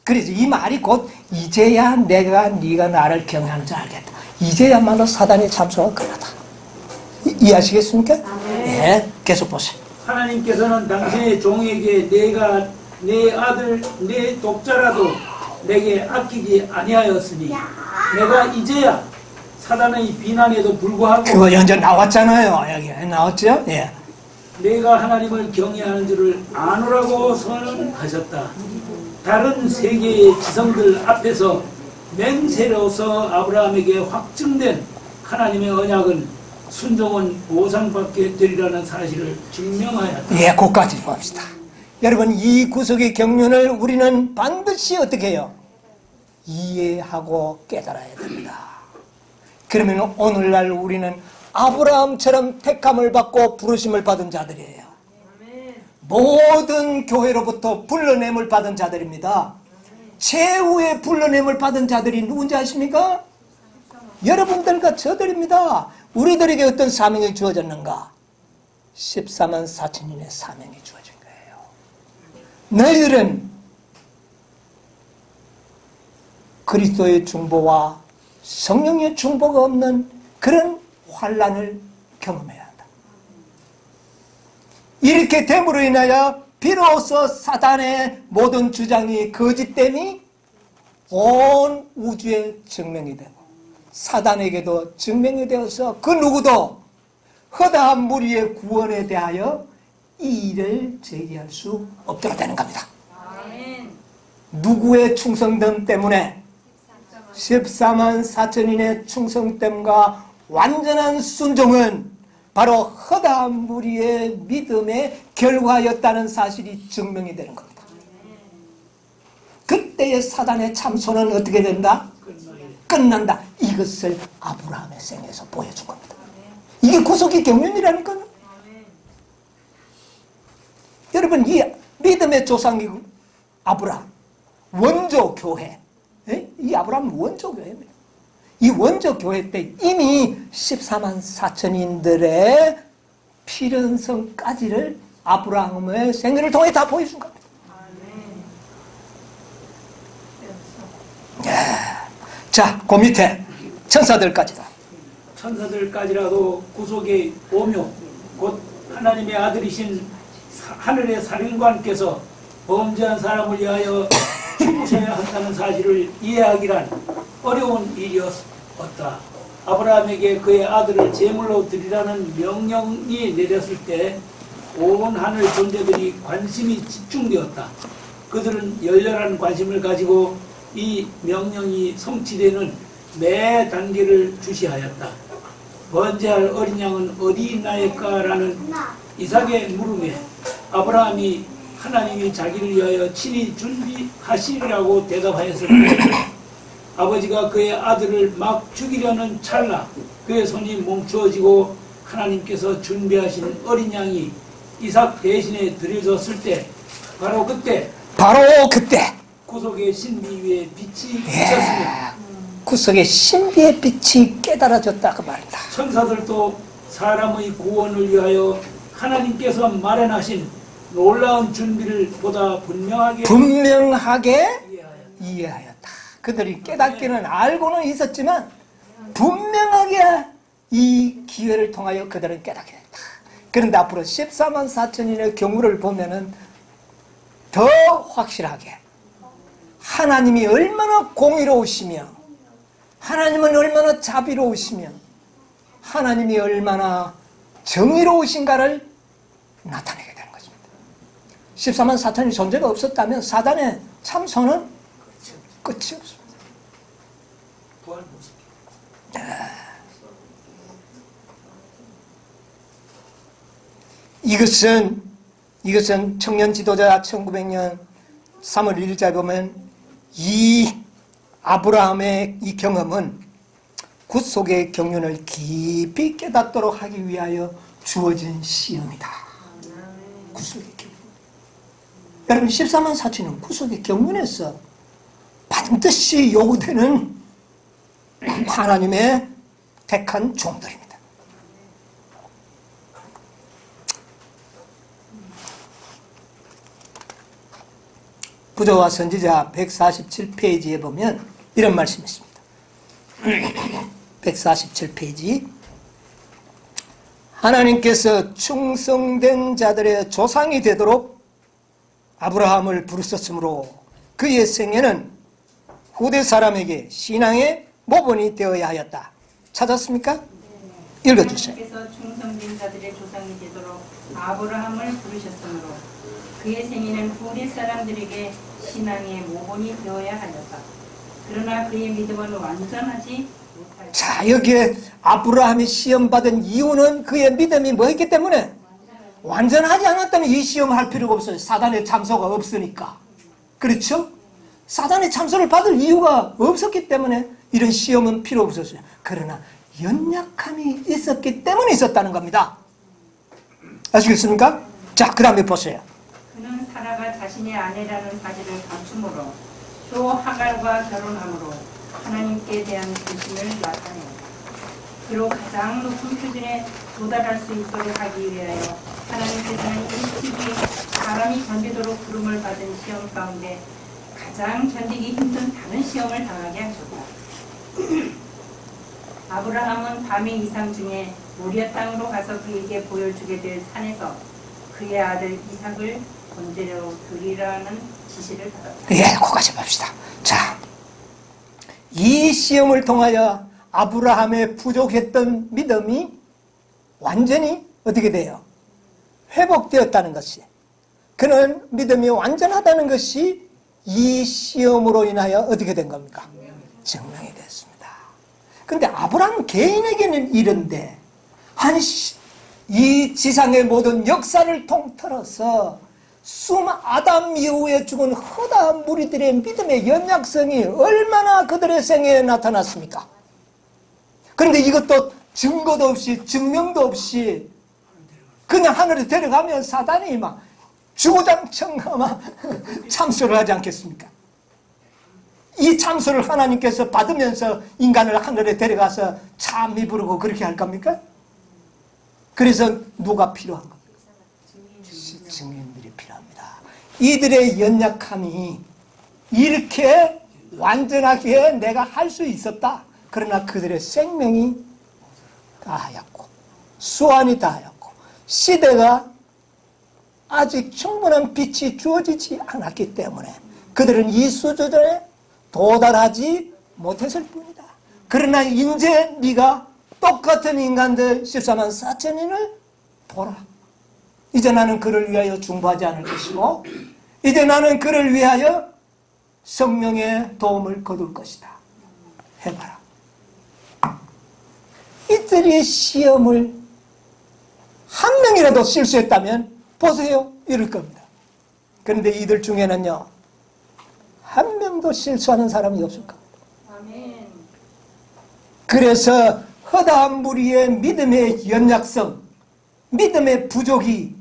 그래서 이 말이 곧 이제야 네가 나를 경외하는 줄 알겠다. 이제야말로 사단의 참소가 끝났다. 이해하시겠습니까? 네, 계속 보세요. 하나님께서는 당신의 종에게 내가 내 아들 내 독자라도 내게 아끼지 아니하였으니 내가 이제야 사단의 비난에도 불구하고 그거 연전 나왔잖아요. 여기 나왔죠? 예. 내가 하나님을 경외하는 줄을 아노라고 선언하셨다. 다른 세계의 지성들 앞에서 맹세로서 아브라함에게 확증된 하나님의 언약은 순종은 보상받게 되리라는 사실을 증명하였다. 예, 그것까지 봅시다. 여러분, 이 구속의 경륜을 우리는 반드시 어떻게 해요? 이해하고 깨달아야 됩니다. 그러면 오늘날 우리는 아브라함처럼 택함을 받고 부르심을 받은 자들이에요. 모든 교회로부터 불러냄을 받은 자들입니다. 최후의 불러냄을 받은 자들이 누군지 아십니까? 여러분들과 저들입니다. 우리들에게 어떤 사명이 주어졌는가? 14만 4천인의 사명이 주어진 거예요. 너희들은 그리스도의 중보와 성령의 중보가 없는 그런 환난을 경험해야 한다. 이렇게 됨으로 인하여 비로소 사단의 모든 주장이 거짓됨이 온 우주에 증명이 되고 사단에게도 증명이 되어서 그 누구도 허다한 무리의 구원에 대하여 이의를 제기할 수 없도록 되는 겁니다. 아멘. 누구의 충성됨 때문에 14만 4천인의 충성됨과 완전한 순종은 바로 허다한 무리의 믿음의 결과였다는 사실이 증명이 되는 겁니다. 그때의 사단의 참소는 어떻게 된다? 끝난다. 이것을 아브라함의 생에서 보여준 겁니다. 이게 구속의 경륜이라니까요. 여러분, 이 믿음의 조상이 아브라함, 원조 교회, 이 아브라함은 원조 교회입니다. 이 원조 교회 때 이미 14만 4천인들의 필연성까지를 아브라함의 생애를 통해 다 보여준 겁니다. 자, 그 밑에 천사들까지다. 천사들까지라도 구속의 오묘, 곧 하나님의 아들이신 하늘의 사령관께서 범죄한 사람을 위하여 죽으셔야 한다는 사실을 이해하기란 어려운 일이었다. 아브라함에게 그의 아들을 제물로 드리라는 명령이 내렸을 때 온 하늘 존재들이 관심이 집중되었다. 그들은 열렬한 관심을 가지고 이 명령이 성취되는 매 단계를 주시하였다. 번제할 어린 양은 어디 있나이까라는 이삭의 물음에 아브라함이 하나님이 자기를 위하여 친히 준비하시리라고 대답하였을 때 아버지가 그의 아들을 막 죽이려는 찰나 그의 손이 멈추어지고 하나님께서 준비하신 어린 양이 이삭 대신에 드려졌을 때 바로 그때 구속의 신비 위에 빛이 비쳤으며 구속의 신비의 빛이 깨달아졌다 그 말입니다. 천사들도 사람의 구원을 위하여 하나님께서 마련하신 놀라운 준비를 보다 분명하게 이해하였다. 그들이 깨닫기는 알고는 있었지만 분명하게 이 기회를 통하여 그들은 깨닫게 됐다. 그런데 앞으로 14만 4천인의 경우를 보면은 더 확실하게 하나님이 얼마나 공의로우시며 하나님은 얼마나 자비로우시며 하나님이 얼마나 정의로우신가를 나타내게 되는 것입니다. 14만 4천이 존재가 없었다면 사단의 참소는 끝이 없습니다. 이것은 청년 지도자 1900년 3월 1일자에 보면 이 아브라함의 이 경험은 구속의 경륜을 깊이 깨닫도록 하기 위하여 주어진 시험이다. 구속의 경륜. 여러분 14만 4천은 구속의 경륜에서 반드시 요구되는 하나님의 택한 종들입니다. 부조와 선지자 147페이지에 보면 이런 말씀이 있습니다. 147페이지 하나님께서 충성된 자들의 조상이 되도록 아브라함을 부르셨으므로 그의 생애는 후대 사람에게 신앙의 모본이 되어야 하였다. 찾았습니까? 읽어주세요. 하나님께서 충성된 자들의 조상이 되도록 아브라함을 부르셨으므로 그의 생애는 후대 사람들에게 신앙의 모본이 되어야 하였다. 그러나 그의 믿음은 완전하지 못하였다. 자, 여기에 아브라함이 시험받은 이유는 그의 믿음이 뭐였기 때문에 완전하지 않았다면 이 시험할 필요가 없어요. 사단의 참소가 없으니까. 그렇죠? 사단의 참소를 받을 이유가 없었기 때문에 이런 시험은 필요 없었어요. 그러나 연약함이 있었기 때문에 있었다는 겁니다. 아시겠습니까? 자, 그 다음에 보세요. 그는 사라가 자신의 아내라는 사실을 감추므로 또 하갈과 결혼함으로 하나님께 대한 불신을 나타내었다. 그로 가장 높은 표준에 도달할 수 있도록 하기 위하여 하나님께서는 일찍이 사람이 견디도록 부름을 받은 시험 가운데 가장 견디기 힘든 다른 시험을 당하게 하셨다. 아브라함은 밤의 이상 중에 모리아 땅으로 가서 그에게 보여주게 될 산에서 그의 아들 이삭을 번제로 드리라는 지시를 받았다. 예, 거기까지 봅시다. 자, 이 시험을 통하여 아브라함의 부족했던 믿음이 완전히 어떻게 돼요? 회복되었다는 것이, 그는 믿음이 완전하다는 것이 이 시험으로 인하여 어떻게 된 겁니까? 증명이 됐습니다. 그런데 아브라함 개인에게는 이런데 이 지상의 모든 역사를 통틀어서 아담 이후에 죽은 허다한 무리들의 믿음의 연약성이 얼마나 그들의 생애에 나타났습니까? 그런데 이것도 증거도 없이 증명도 없이 그냥 하늘에 데려가면 사단이 막 주구장창 아마 참소를 하지 않겠습니까? 이 참소를 하나님께서 받으면서 인간을 하늘에 데려가서 참미 부르고 그렇게 할 겁니까? 그래서 누가 필요한 겁니까? 증인들이 필요합니다. 이들의 연약함이 이렇게 완전하게 내가 할 수 있었다. 그러나 그들의 생명이 다하였고 수완이 다하였고 시대가 아직 충분한 빛이 주어지지 않았기 때문에 그들은 이 수준에 도달하지 못했을 뿐이다. 그러나 이제 네가 똑같은 인간들 14만 4천인을 보라. 이제 나는 그를 위하여 중보하지 않을 것이고 이제 나는 그를 위하여 성령의 도움을 거둘 것이다. 해봐라. 이들이 시험을 한 명이라도 실수했다면 보세요. 이럴 겁니다. 그런데 이들 중에는요, 한 명도 실수하는 사람이 없을 겁니다. 아멘. 그래서 허다한 무리의 믿음의 연약성, 믿음의 부족이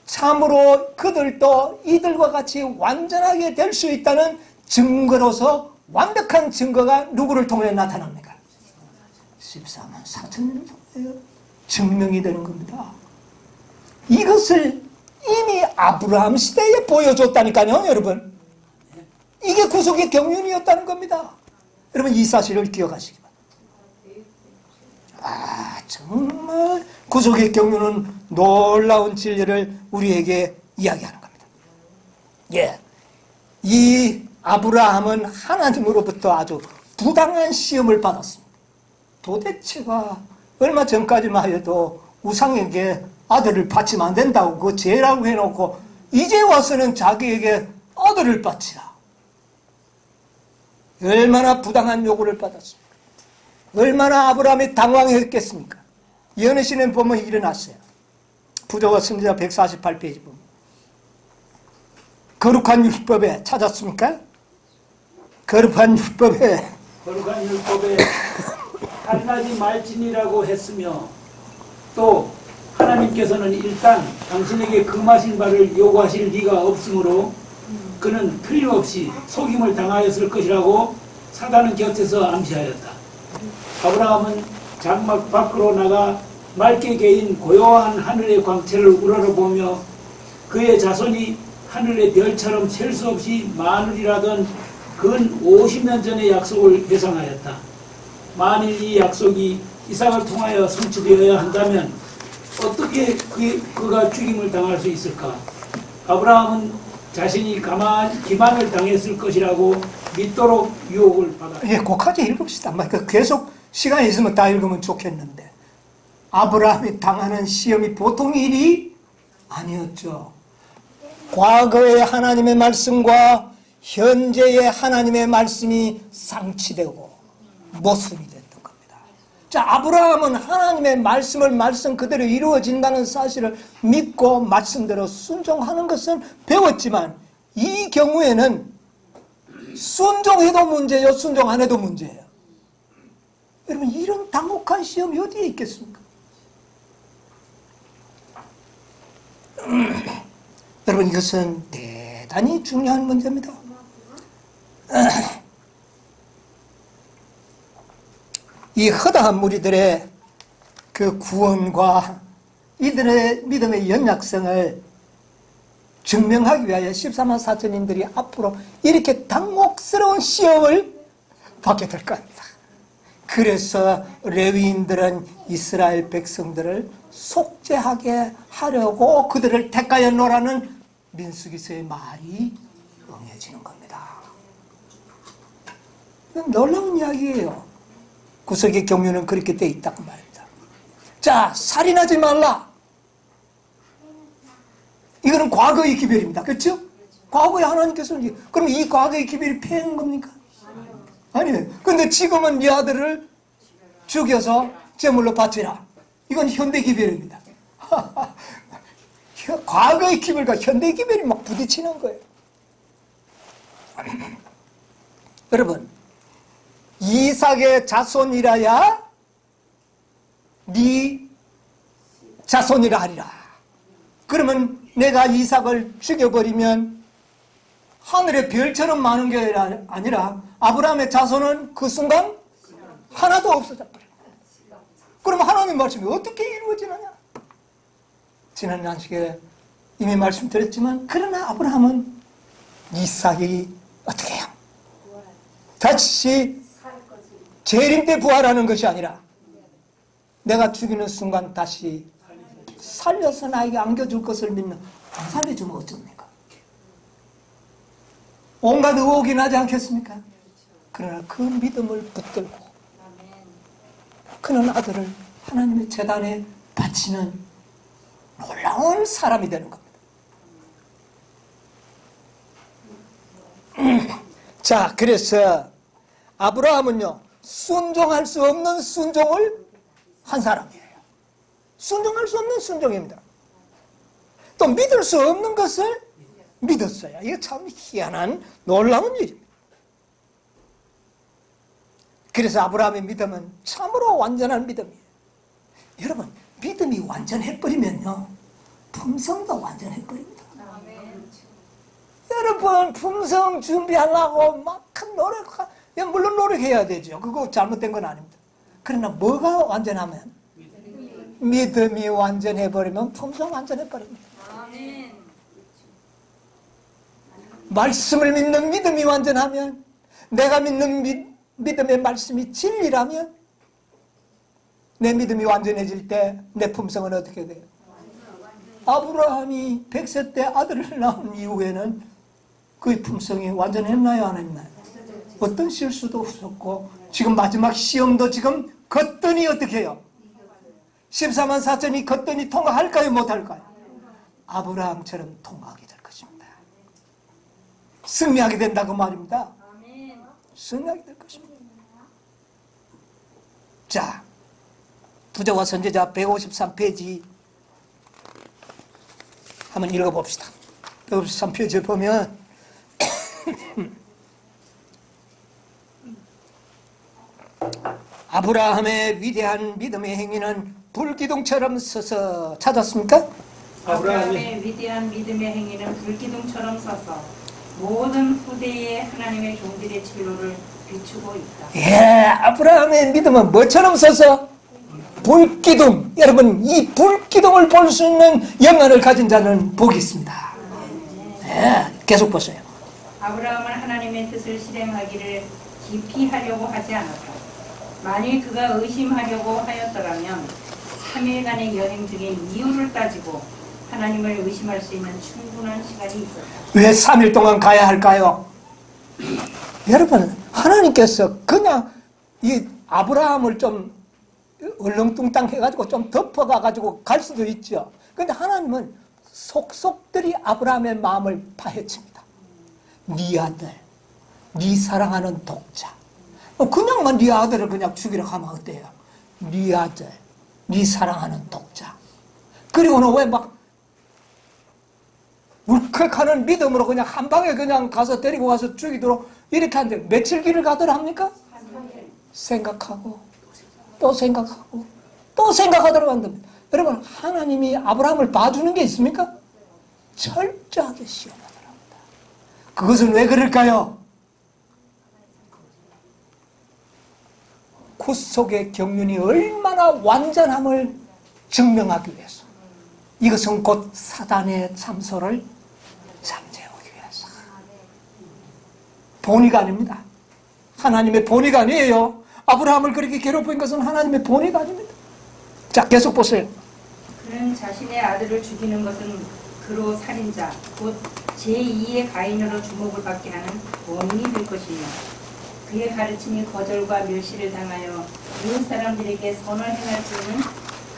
참으로 그들도 이들과 같이 완전하게 될 수 있다는 증거로서 완벽한 증거가 누구를 통해 나타납니까? 14만 4천년을 통해 증명이 되는 겁니다. 이것을 이미 아브라함 시대에 보여줬다니까요, 여러분. 이게 구속의 경륜이었다는 겁니다. 여러분, 이 사실을 기억하시기 바랍니다. 정말 구속의 경륜은 놀라운 진리를 우리에게 이야기하는 겁니다. 예, 이 아브라함은 하나님으로부터 아주 부당한 시험을 받았습니다. 도대체가 얼마 전까지만 해도 우상에게 아들을 바치면 안 된다고 그 죄라고 해놓고 이제 와서는 자기에게 아들을 바치라. 얼마나 부당한 요구를 받았습니까? 얼마나 아브라함이 당황했겠습니까? 예언의 보면 일어났어요. 부조와 승리자 148페이지 보면 거룩한 율법에 찾았습니까? 거룩한 율법에 한낮이 말진이라고 했으며 또 하나님께서는 일단 당신에게 금하신 바를 요구하실 리가 없으므로 그는 틀림없이 속임을 당하였을 것이라고 사단은 곁에서 암시하였다. 아브라함은 장막 밖으로 나가 맑게 개인 고요한 하늘의 광채를 우러러보며 그의 자손이 하늘의 별처럼 셀 수 없이 많으리라던 근 50년 전의 약속을 회상하였다. 만일 이 약속이 이삭을 통하여 성취되어야 한다면 어떻게 그가 죽임을 당할 수 있을까? 아브라함은 자신이 기만을 당했을 것이라고 믿도록 유혹을 받았다. 예, 그까지 읽읍시다. 계속 시간이 있으면 다 읽으면 좋겠는데 아브라함이 당하는 시험이 보통 일이 아니었죠. 과거의 하나님의 말씀과 현재의 하나님의 말씀이 상치되고 모순이 됐던 겁니다. 자, 아브라함은 하나님의 말씀 그대로 이루어진다는 사실을 믿고 말씀대로 순종하는 것은 배웠지만 이 경우에는 순종해도 문제예요, 순종 안 해도 문제예요. 여러분, 이런 당혹한 시험이 어디에 있겠습니까? 여러분, 이것은 대단히 중요한 문제입니다. 이 허다한 무리들의 그 구원과 이들의 믿음의 연약성을 증명하기 위하여 14만 4천인들이 앞으로 이렇게 당혹스러운 시험을 받게 될 겁니다. 그래서 레위인들은 이스라엘 백성들을 속죄하게 하려고 그들을 택하였노라는 민수기서의 말이 응해지는 겁니다. 이건 놀라운 이야기예요. 구속의 경륜은 그렇게 돼 있다고 말입니다. 자, 살인하지 말라. 이거는 과거의 기별입니다. 그렇죠? 과거에 하나님께서는, 그럼 이 과거의 기별이 폐한 겁니까? 아니에요. 근데 지금은 네 아들을 죽여서 제물로 바치라. 이건 현대 기별입니다. 과거의 기별과 현대 기별이 막 부딪히는 거예요. 여러분, 이삭의 자손이라야 네 자손이라 하리라. 그러면 내가 이삭을 죽여버리면 하늘의 별처럼 많은 게 아니라 아브라함의 자손은 그 순간 하나도 없어져 버려요. 그럼 하나님 말씀이 어떻게 이루어지느냐? 지난 양식에 이미 말씀드렸지만 그러나 아브라함은 이삭이 어떻게 해요? 다시 재림 때 부활하는 것이 아니라 내가 죽이는 순간 다시 살려서 나에게 안겨줄 것을 믿는, 안 살려주면 어쩝니까? 온갖 의혹이 나지 않겠습니까? 그러나 그 믿음을 붙들고 그는 아들을 하나님의 제단에 바치는 놀라운 사람이 되는 겁니다. 자, 그래서 아브라함은요, 순종할 수 없는 순종을 한 사람이에요. 순종할 수 없는 순종입니다. 또 믿을 수 없는 것을 믿었어요. 이게 참 희한한 놀라운 일입니다. 그래서 아브라함의 믿음은 참으로 완전한 믿음이에요. 여러분, 믿음이 완전해버리면요, 품성도 완전해버립니다. 여러분, 품성 준비하려고 막 물론 노력해야 되죠. 그거 잘못된 건 아닙니다. 그러나 뭐가 완전하면? 믿음이 완전해버리면 품성 완전해버립니다. 말씀을 믿는 믿음이 완전하면, 내가 믿는 믿음의 말씀이 진리라면, 내 믿음이 완전해질 때 내 품성은 어떻게 돼요? 아브라함이 100세 때 아들을 낳은 이후에는 그의 품성이 완전했나요? 안 했나요? 어떤 실수도 없었고, 지금 마지막 시험도 지금 걷더니 어떻게 해요? 14만 4천이 걷더니 통과할까요? 못할까요? 아브라함처럼 통과하게 될 것입니다. 승리하게 된다고 말입니다. 승리하게 될 것입니다. 자, 부자와 선지자 153페이지 한번 읽어봅시다. 153페이지에 보면 아브라함의 위대한 믿음의 행위는 불기둥처럼 서서 찾았습니까? 아브라함의 위대한 믿음의 행위는 불기둥처럼 서서 모든 후대의 하나님의 종들의 진로를 비추고 있다. 예, 아브라함의 믿음은 뭐처럼 서서? 불기둥. 여러분, 이 불기둥을 볼 수 있는 영안을 가진 자는 복이 있습니다. 예, 계속 보세요. 아브라함은 하나님의 뜻을 실행하기를 기피하려고 하지 않았다. 만일 그가 의심하려고 하였더라면 3일간의 여행 중에 이유를 따지고 하나님을 의심할 수 있는 충분한 시간이 있었다. 왜 3일 동안 가야 할까요? 여러분, 하나님께서 그냥 이 아브라함을 좀 얼렁뚱땅 해가지고 좀 덮어가가지고 갈 수도 있죠. 근데 하나님은 속속들이 아브라함의 마음을 파헤칩니다. 네 아들, 네 사랑하는 독자. 그냥만 네 아들을 그냥 죽이려고 하면 어때요? 네 아들, 네 사랑하는 독자. 그리고는 왜 막 울컥하는 믿음으로 그냥 한 방에 그냥 가서 데리고 가서 죽이도록 이렇게 하는데 며칠 길을 가더라 합니까? 생각하고 또 생각하고 또 생각하도록 한답니다. 여러분, 하나님이 아브라함을 봐주는 게 있습니까? 철저하게 시험하더라 합니다. 그것은 왜 그럴까요? 구속의 경륜이 얼마나 완전함을 증명하기 위해서. 이것은 곧 사단의 참소를 잠재우기 위해서. 본의가 아닙니다. 하나님의 본의가 아니에요. 아브라함을 그렇게 괴롭힌 것은 하나님의 본의가 아닙니다. 자, 계속 보세요. 그는 자신의 아들을 죽이는 것은 그로 살인자, 곧 제2의 가인으로 주목을 받게 하는 원인이 될 것이며 그의 가르침이 거절과 멸시를 당하여 이웃 사람들에게 선을 행할 때는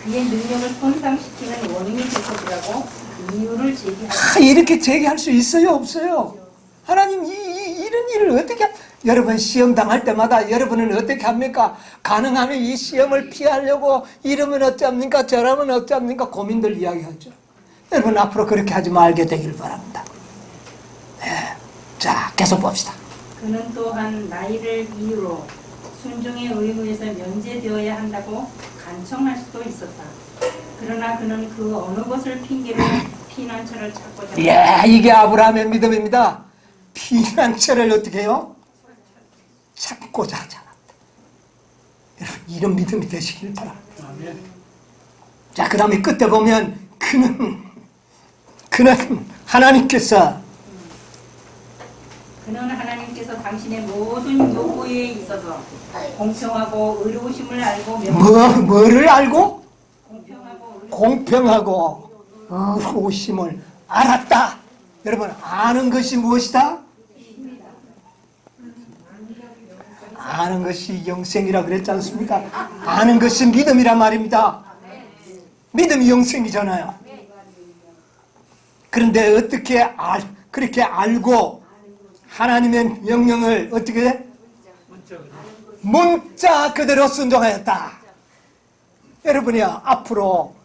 그의 능력을 손상시키는 원인이 될 것이라고 이유를 제기하다. 이렇게 제기할 수 있어요? 없어요? 하나님 이런 일을 어떻게 여러분 시험 당할 때마다 여러분은 어떻게 합니까? 가능하면 이 시험을 피하려고 이러면 어쩝니까? 저러면 어쩝니까? 고민들 이야기하죠. 여러분 앞으로 그렇게 하지 말게 되길 바랍니다. 네. 자, 계속 봅시다. 그는 또한 나이를 이유로 순종의 의무에서 면제되어야 한다고 간청할 수도 있었다. 그러나 그는 그 어느 것을 핑계로 피난처를 찾고자 예, 이게 아브라함의 믿음입니다. 피난처를 어떻게 해요? 찾고자 하지 않았다. 여러분, 이런 믿음이 되시길 바랍니다. 자, 그 다음에 끝에 보면 그는 하나님께서 당신의 모든 요구에 있어서 공평하고 의로우심을 알고 뭐를 알고? 공평하고 공평하고 의로우심을 알았다. 여러분, 아는 것이 무엇이다? 아는 것이 영생이라 그랬지 않습니까? 아는 것이 믿음이란 말입니다. 믿음이 영생이잖아요. 그런데 어떻게 그렇게 알고 하나님의 명령을 어떻게 해? 문자 그대로 순종하였다. 여러분이야, 앞으로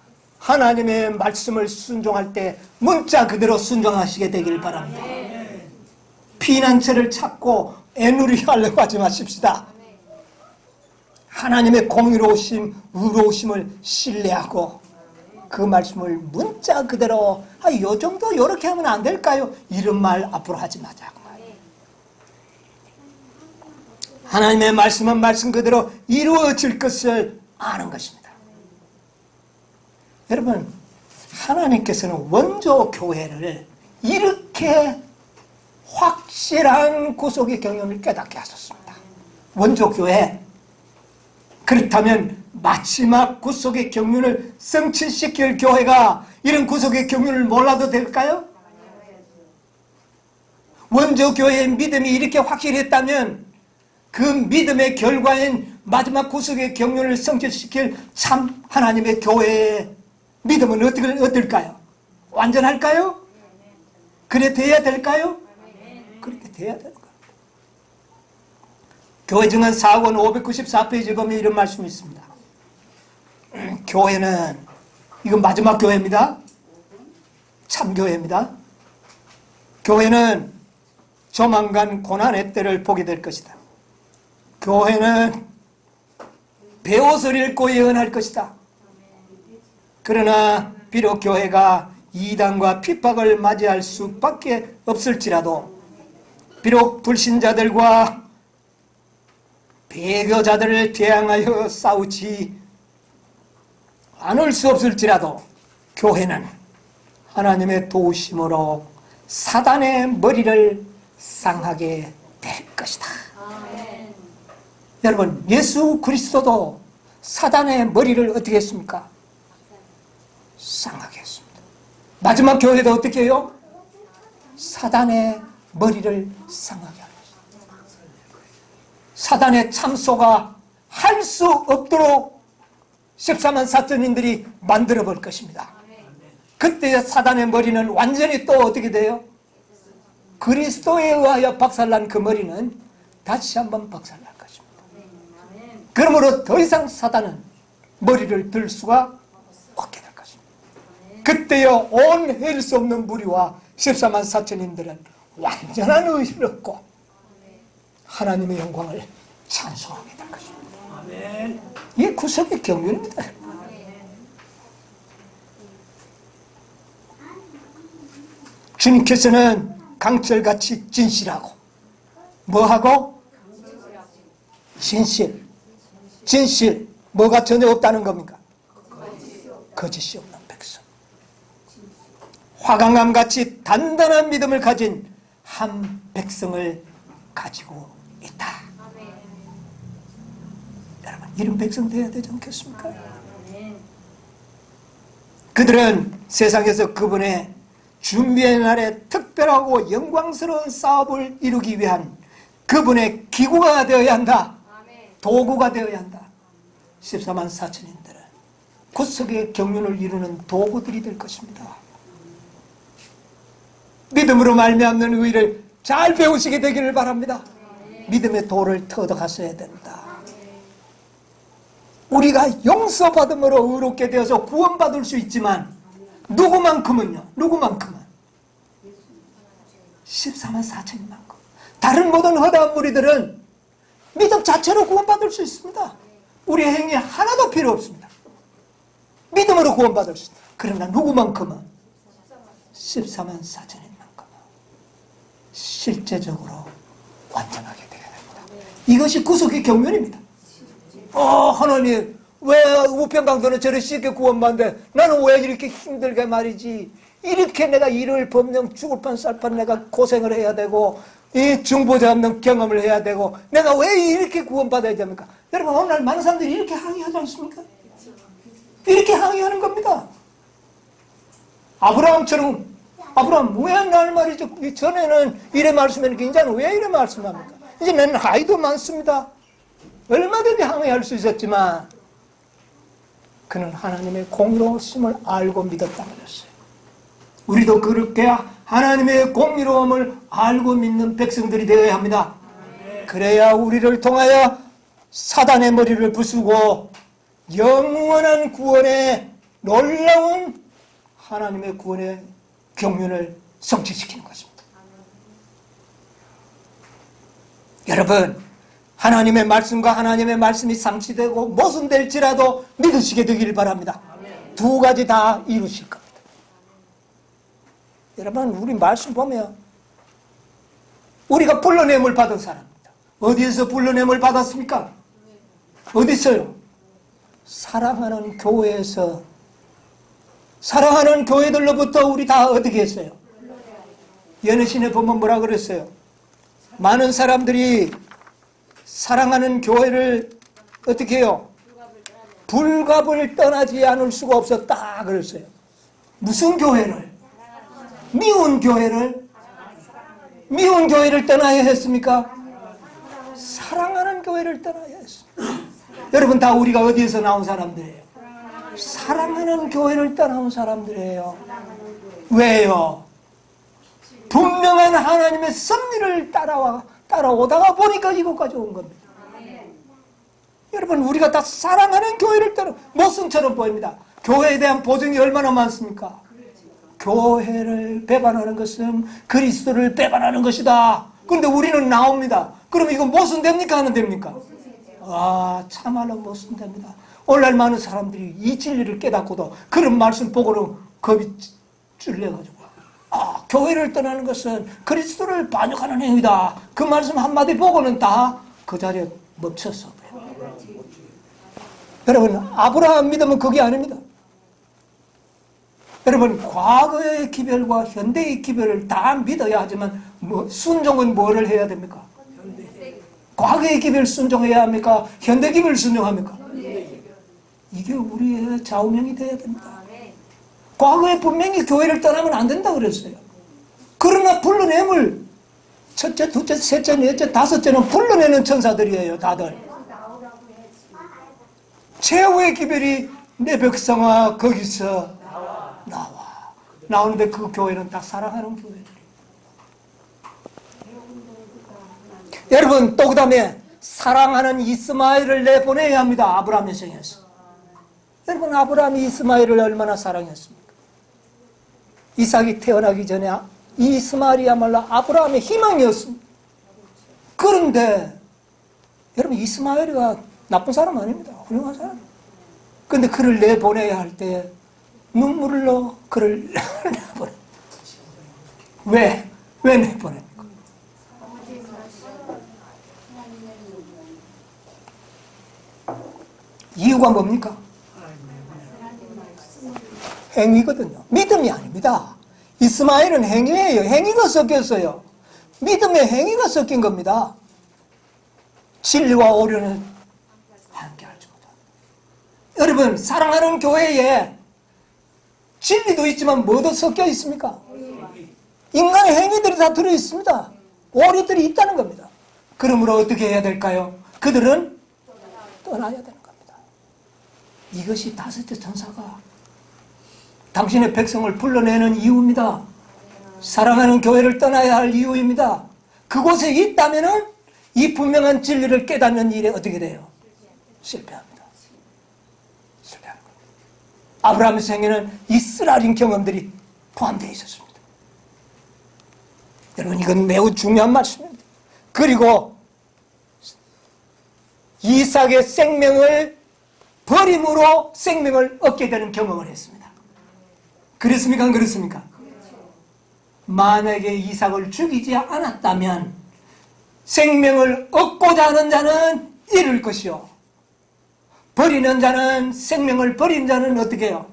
하나님의 말씀을 순종할 때 문자 그대로 순종하시게 되길 바랍니다. 피난처를 찾고 애누리 하려고 하지 마십시다. 하나님의 공의로우심, 의로우심을 신뢰하고 그 말씀을 문자 그대로 요 정도 요렇게 하면 안 될까요? 이런 말 앞으로 하지 마자고. 하나님의 말씀은 말씀 그대로 이루어질 것을 아는 것입니다. 여러분, 하나님께서는 원조 교회를 이렇게 확실한 구속의 경륜을 깨닫게 하셨습니다. 원조 교회. 그렇다면 마지막 구속의 경륜을 성취시킬 교회가 이런 구속의 경륜을 몰라도 될까요? 원조 교회의 믿음이 이렇게 확실했다면 그 믿음의 결과인 마지막 구속의 경륜을 성취시킬 참 하나님의 교회의 믿음은 어떨까요? 완전할까요? 그래 돼야 될까요? 그렇게 돼야 되는 거예요. 교회 증언 4권 594페이지에 보면 이런 말씀이 있습니다. 교회는, 이건 마지막 교회입니다. 참교회입니다. 교회는 조만간 고난의 때를 보게 될 것이다. 교회는 베옷을 입고 예언할 것이다. 그러나 비록 교회가 이단과 핍박을 맞이할 수밖에 없을지라도, 비록 불신자들과 배교자들을 대항하여 싸우지 않을 수 없을지라도 교회는 하나님의 도우심으로 사단의 머리를 상하게 될 것이다. 아멘. 여러분, 예수 그리스도도 사단의 머리를 어떻게 했습니까? 상하게 했습니다. 마지막 교회도 어떻게 해요? 사단의 머리를 상하게 하는 것입니다. 사단의 참소가 할 수 없도록 14만 4천인들이 만들어 볼 것입니다. 그때 사단의 머리는 완전히 또 어떻게 돼요? 그리스도에 의하여 박살난 그 머리는 다시 한번 박살날 것입니다. 그러므로 더 이상 사단은 머리를 들 수가 없게 될 것입니다. 그때여 온 헤일 수 없는 무리와 14만 4천인들은 완전한 의를 얻고 하나님의 영광을 찬송하게 될 것입니다. 아멘. 이게 구속의 경륜입니다. 주님께서는 강철같이 진실하고 뭐하고? 진실. 진실. 뭐가 전혀 없다는 겁니까? 거짓이 없는 백성. 화강암같이 단단한 믿음을 가진 한 백성을 가지고 있다. 여러분, 이런 백성 되어야 되지 않겠습니까? 그들은 세상에서 그분의 준비의 날에 특별하고 영광스러운 사업을 이루기 위한 그분의 기구가 되어야 한다. 도구가 되어야 한다. 14만 4천인들은 구속의 경륜을 이루는 도구들이 될 것입니다. 믿음으로 말미암는 의를 잘 배우시게 되기를 바랍니다. 믿음의 도를 터득하셔야 된다. 우리가 용서받음으로 의롭게 되어서 구원받을 수 있지만 누구만큼은요? 누구만큼은? 14만 4천만큼. 다른 모든 허다한 무리들은 믿음 자체로 구원받을 수 있습니다. 우리의 행위 하나도 필요 없습니다. 믿음으로 구원받을 수 있습니다. 그러나 누구만큼은? 14만 4천인만큼은 실제적으로 완전하게 되어야 됩니다. 이것이 구속의 경륜입니다. 하나님, 왜 우편강도는 저렇게 쉽게 구원받는데 나는 왜 이렇게 힘들게 말이지, 이렇게 내가 일을 법령 죽을 뻔 살 뻔 내가 고생을 해야 되고 이 중보자 없는 경험을 해야 되고 내가 왜 이렇게 구원받아야 됩니까? 여러분, 오늘날 많은 사람들이 이렇게 항의하지 않습니까? 이렇게 항의하는 겁니다. 아브라함처럼, 아브라함 왜 날 말이죠, 전에는 이래 말씀했는데 이제는 왜 이래 말씀합니까? 이제 나는 나이도 많습니다. 얼마든지 항의할 수 있었지만 그는 하나님의 공의로우심을 알고 믿었다고 그랬어요. 우리도 그렇게 하나님의 공의로움을 알고 믿는 백성들이 되어야 합니다. 그래야 우리를 통하여 사단의 머리를 부수고 영원한 구원의 놀라운 하나님의 구원의 경륜을 성취시키는 것입니다. 여러분, 하나님의 말씀과 하나님의 말씀이 상치되고 모순될지라도 믿으시게 되길 바랍니다. 두 가지 다 이루실 겁니다. 여러분, 우리 말씀 보면 우리가 불러냄을 받은 사람입니다. 어디에서 불러냄을 받았습니까? 어디서요? 사랑하는 교회에서, 사랑하는 교회들로부터 우리 다 어떻게 했어요? 연애신에 보면 뭐라 그랬어요? 많은 사람들이 사랑하는 교회를 어떻게 해요? 불갑을 떠나지 않을 수가 없었다 그랬어요. 무슨 교회를? 미운 교회를? 미운 교회를 떠나야 했습니까? 사랑하는 교회를 떠나야 했습니다. 여러분, 다 우리가 어디에서 나온 사람들이에요? 사랑하는 교회를 떠나온 사람들이에요. 왜요? 분명한 하나님의 섭리를 따라오다가 보니까 이곳까지 온 겁니다. 여러분, 우리가 다 사랑하는 교회를 따라 모순처럼 보입니다. 교회에 대한 보증이 얼마나 많습니까? 교회를 배반하는 것은 그리스도를 배반하는 것이다. 그런데 우리는 나옵니다. 그럼 이거 모순됩니까? 안 됩니까? 아, 참말로 모순됩니다. 오늘날 많은 사람들이 이 진리를 깨닫고도 그런 말씀 보고는 겁이 찔려가지고, 아, 교회를 떠나는 것은 그리스도를 반역하는 행위다. 그 말씀 한마디 보고는 다 그 자리에 멈췄어. 여러분, 아브라함 믿으면 그게 아닙니다. 여러분, 과거의 기별과 현대의 기별을 다 믿어야 하지만 순종은 뭐를 해야 됩니까? 과거의 기별 순종해야 합니까? 현대 기별 순종합니까? 이게 우리의 좌우명이 되어야 됩니다. 과거에 분명히 교회를 떠나면 안 된다 그랬어요. 그러나 불러냄을 첫째, 둘째, 셋째, 넷째, 다섯째는 불러내는 천사들이에요. 다들. 최후의 기별이 내 백성아 거기서 나와. 나오는데 그 교회는 다 사랑하는 교회들이에요. 여러분, 또 그 다음에 사랑하는 이스마엘을 내보내야 합니다. 아브라함의 생에서. 여러분, 아브라함이 이스마엘을 얼마나 사랑했습니까? 이삭이 태어나기 전에 이스마엘이야말로 아브라함의 희망이었습니다. 그런데 여러분, 이스마엘이가 나쁜 사람 아닙니다. 훌륭한 사람. 그런데 그를 내보내야 할 때 눈물로 그를 내보내. 왜 내보냅니까? 이유가 뭡니까? 행위거든요. 믿음이 아닙니다. 이스마엘은 행위예요. 행위가 섞였어요. 믿음의 행위가 섞인 겁니다. 진리와 오류는 함께 하지 못합니다. 여러분, 사랑하는 교회에 진리도 있지만 뭐도 섞여 있습니까? 인간의 행위들이 다 들어있습니다. 오류들이 있다는 겁니다. 그러므로 어떻게 해야 될까요? 그들은 떠나야 되는 겁니다. 이것이 다섯째 천사가 당신의 백성을 불러내는 이유입니다. 사랑하는 교회를 떠나야 할 이유입니다. 그곳에 있다면은 이 분명한 진리를 깨닫는 일에 어떻게 돼요? 실패합니다. 실패하는 겁니다. 아브라함의 생에는 이 쓰라린 경험들이 포함되어 있었습니다. 여러분, 이건 매우 중요한 말씀입니다. 그리고 이삭의 생명을 버림으로 생명을 얻게 되는 경험을 했습니다. 그렇습니까? 안 그렇습니까? 만약에 이삭을 죽이지 않았다면 생명을 얻고자 하는 자는 잃을 것이요, 버리는 자는, 생명을 버린 자는 어떻게 해요?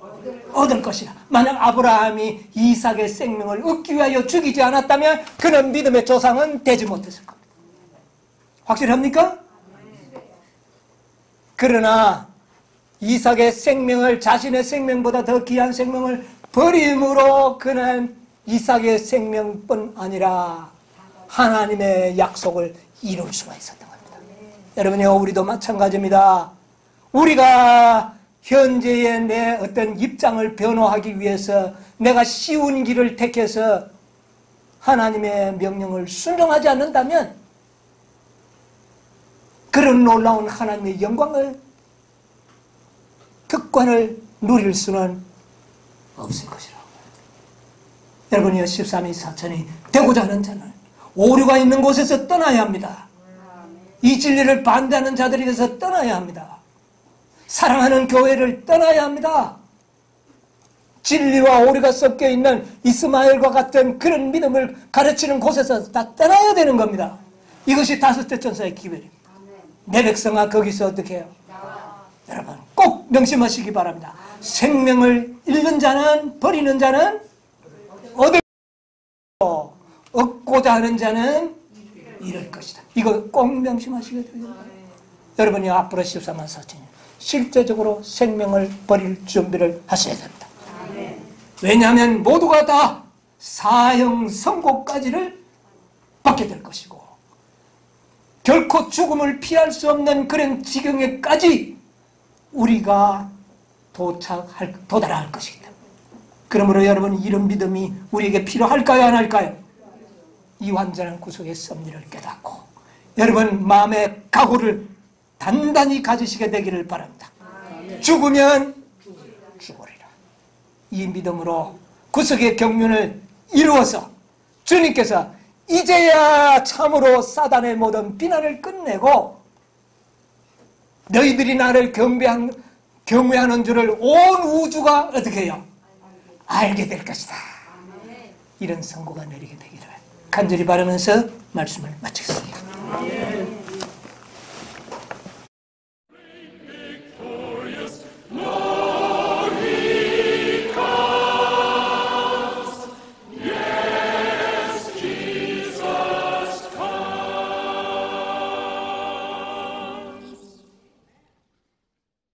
얻을 것이라. 만약 아브라함이 이삭의 생명을 얻기 위하여 죽이지 않았다면 그는 믿음의 조상은 되지 못했을 겁니다. 확실합니까? 그러나 이삭의 생명을, 자신의 생명보다 더 귀한 생명을 버림으로 그는 이삭의 생명뿐 아니라 하나님의 약속을 이룰 수가 있었던 겁니다. 여러분요, 우리도 마찬가지입니다. 우리가 현재의 내 어떤 입장을 변호하기 위해서 내가 쉬운 길을 택해서 하나님의 명령을 순종하지 않는다면 그런 놀라운 하나님의 영광을, 특권을 누릴 수는 없을 것이라고. 여러분이 13위 사천이 되고자 하는 자는 오류가 있는 곳에서 떠나야 합니다. 이 진리를 반대하는 자들에게서 떠나야 합니다. 사랑하는 교회를 떠나야 합니다. 진리와 오류가 섞여 있는 이스마엘과 같은 그런 믿음을 가르치는 곳에서 다 떠나야 되는 겁니다. 이것이 다섯째 천사의 기별입니다. 내 백성아 거기서 어떻게 해요? 여러분 꼭 명심하시기 바랍니다. 생명을 잃는 자는, 버리는 자는 얻고자 하는 자는 잃을 것이다. 이거 꼭 명심하시게 됩니다. 여러분이 앞으로 14만 4천년 실제적으로 생명을 버릴 준비를 하셔야 됩니다. 왜냐하면 모두가 다 사형 선고까지를 받게 될 것이고 결코 죽음을 피할 수 없는 그런 지경에까지 우리가 도달할 것이기 때문에, 그러므로 여러분 이런 믿음이 우리에게 필요할까요, 안 할까요? 이 완전한 구속의 섭리를 깨닫고 여러분 마음의 각오를 단단히 가지시게 되기를 바랍니다. 죽으면 죽으리라. 이 믿음으로 구속의 경륜을 이루어서 주님께서 이제야 참으로 사단의 모든 비난을 끝내고 너희들이 나를 경외하는 줄을 온 우주가 어떻게 해요? 알게 될 것이다. 이런 선고가 내리게 되기를 간절히 바라면서 말씀을 마치겠습니다.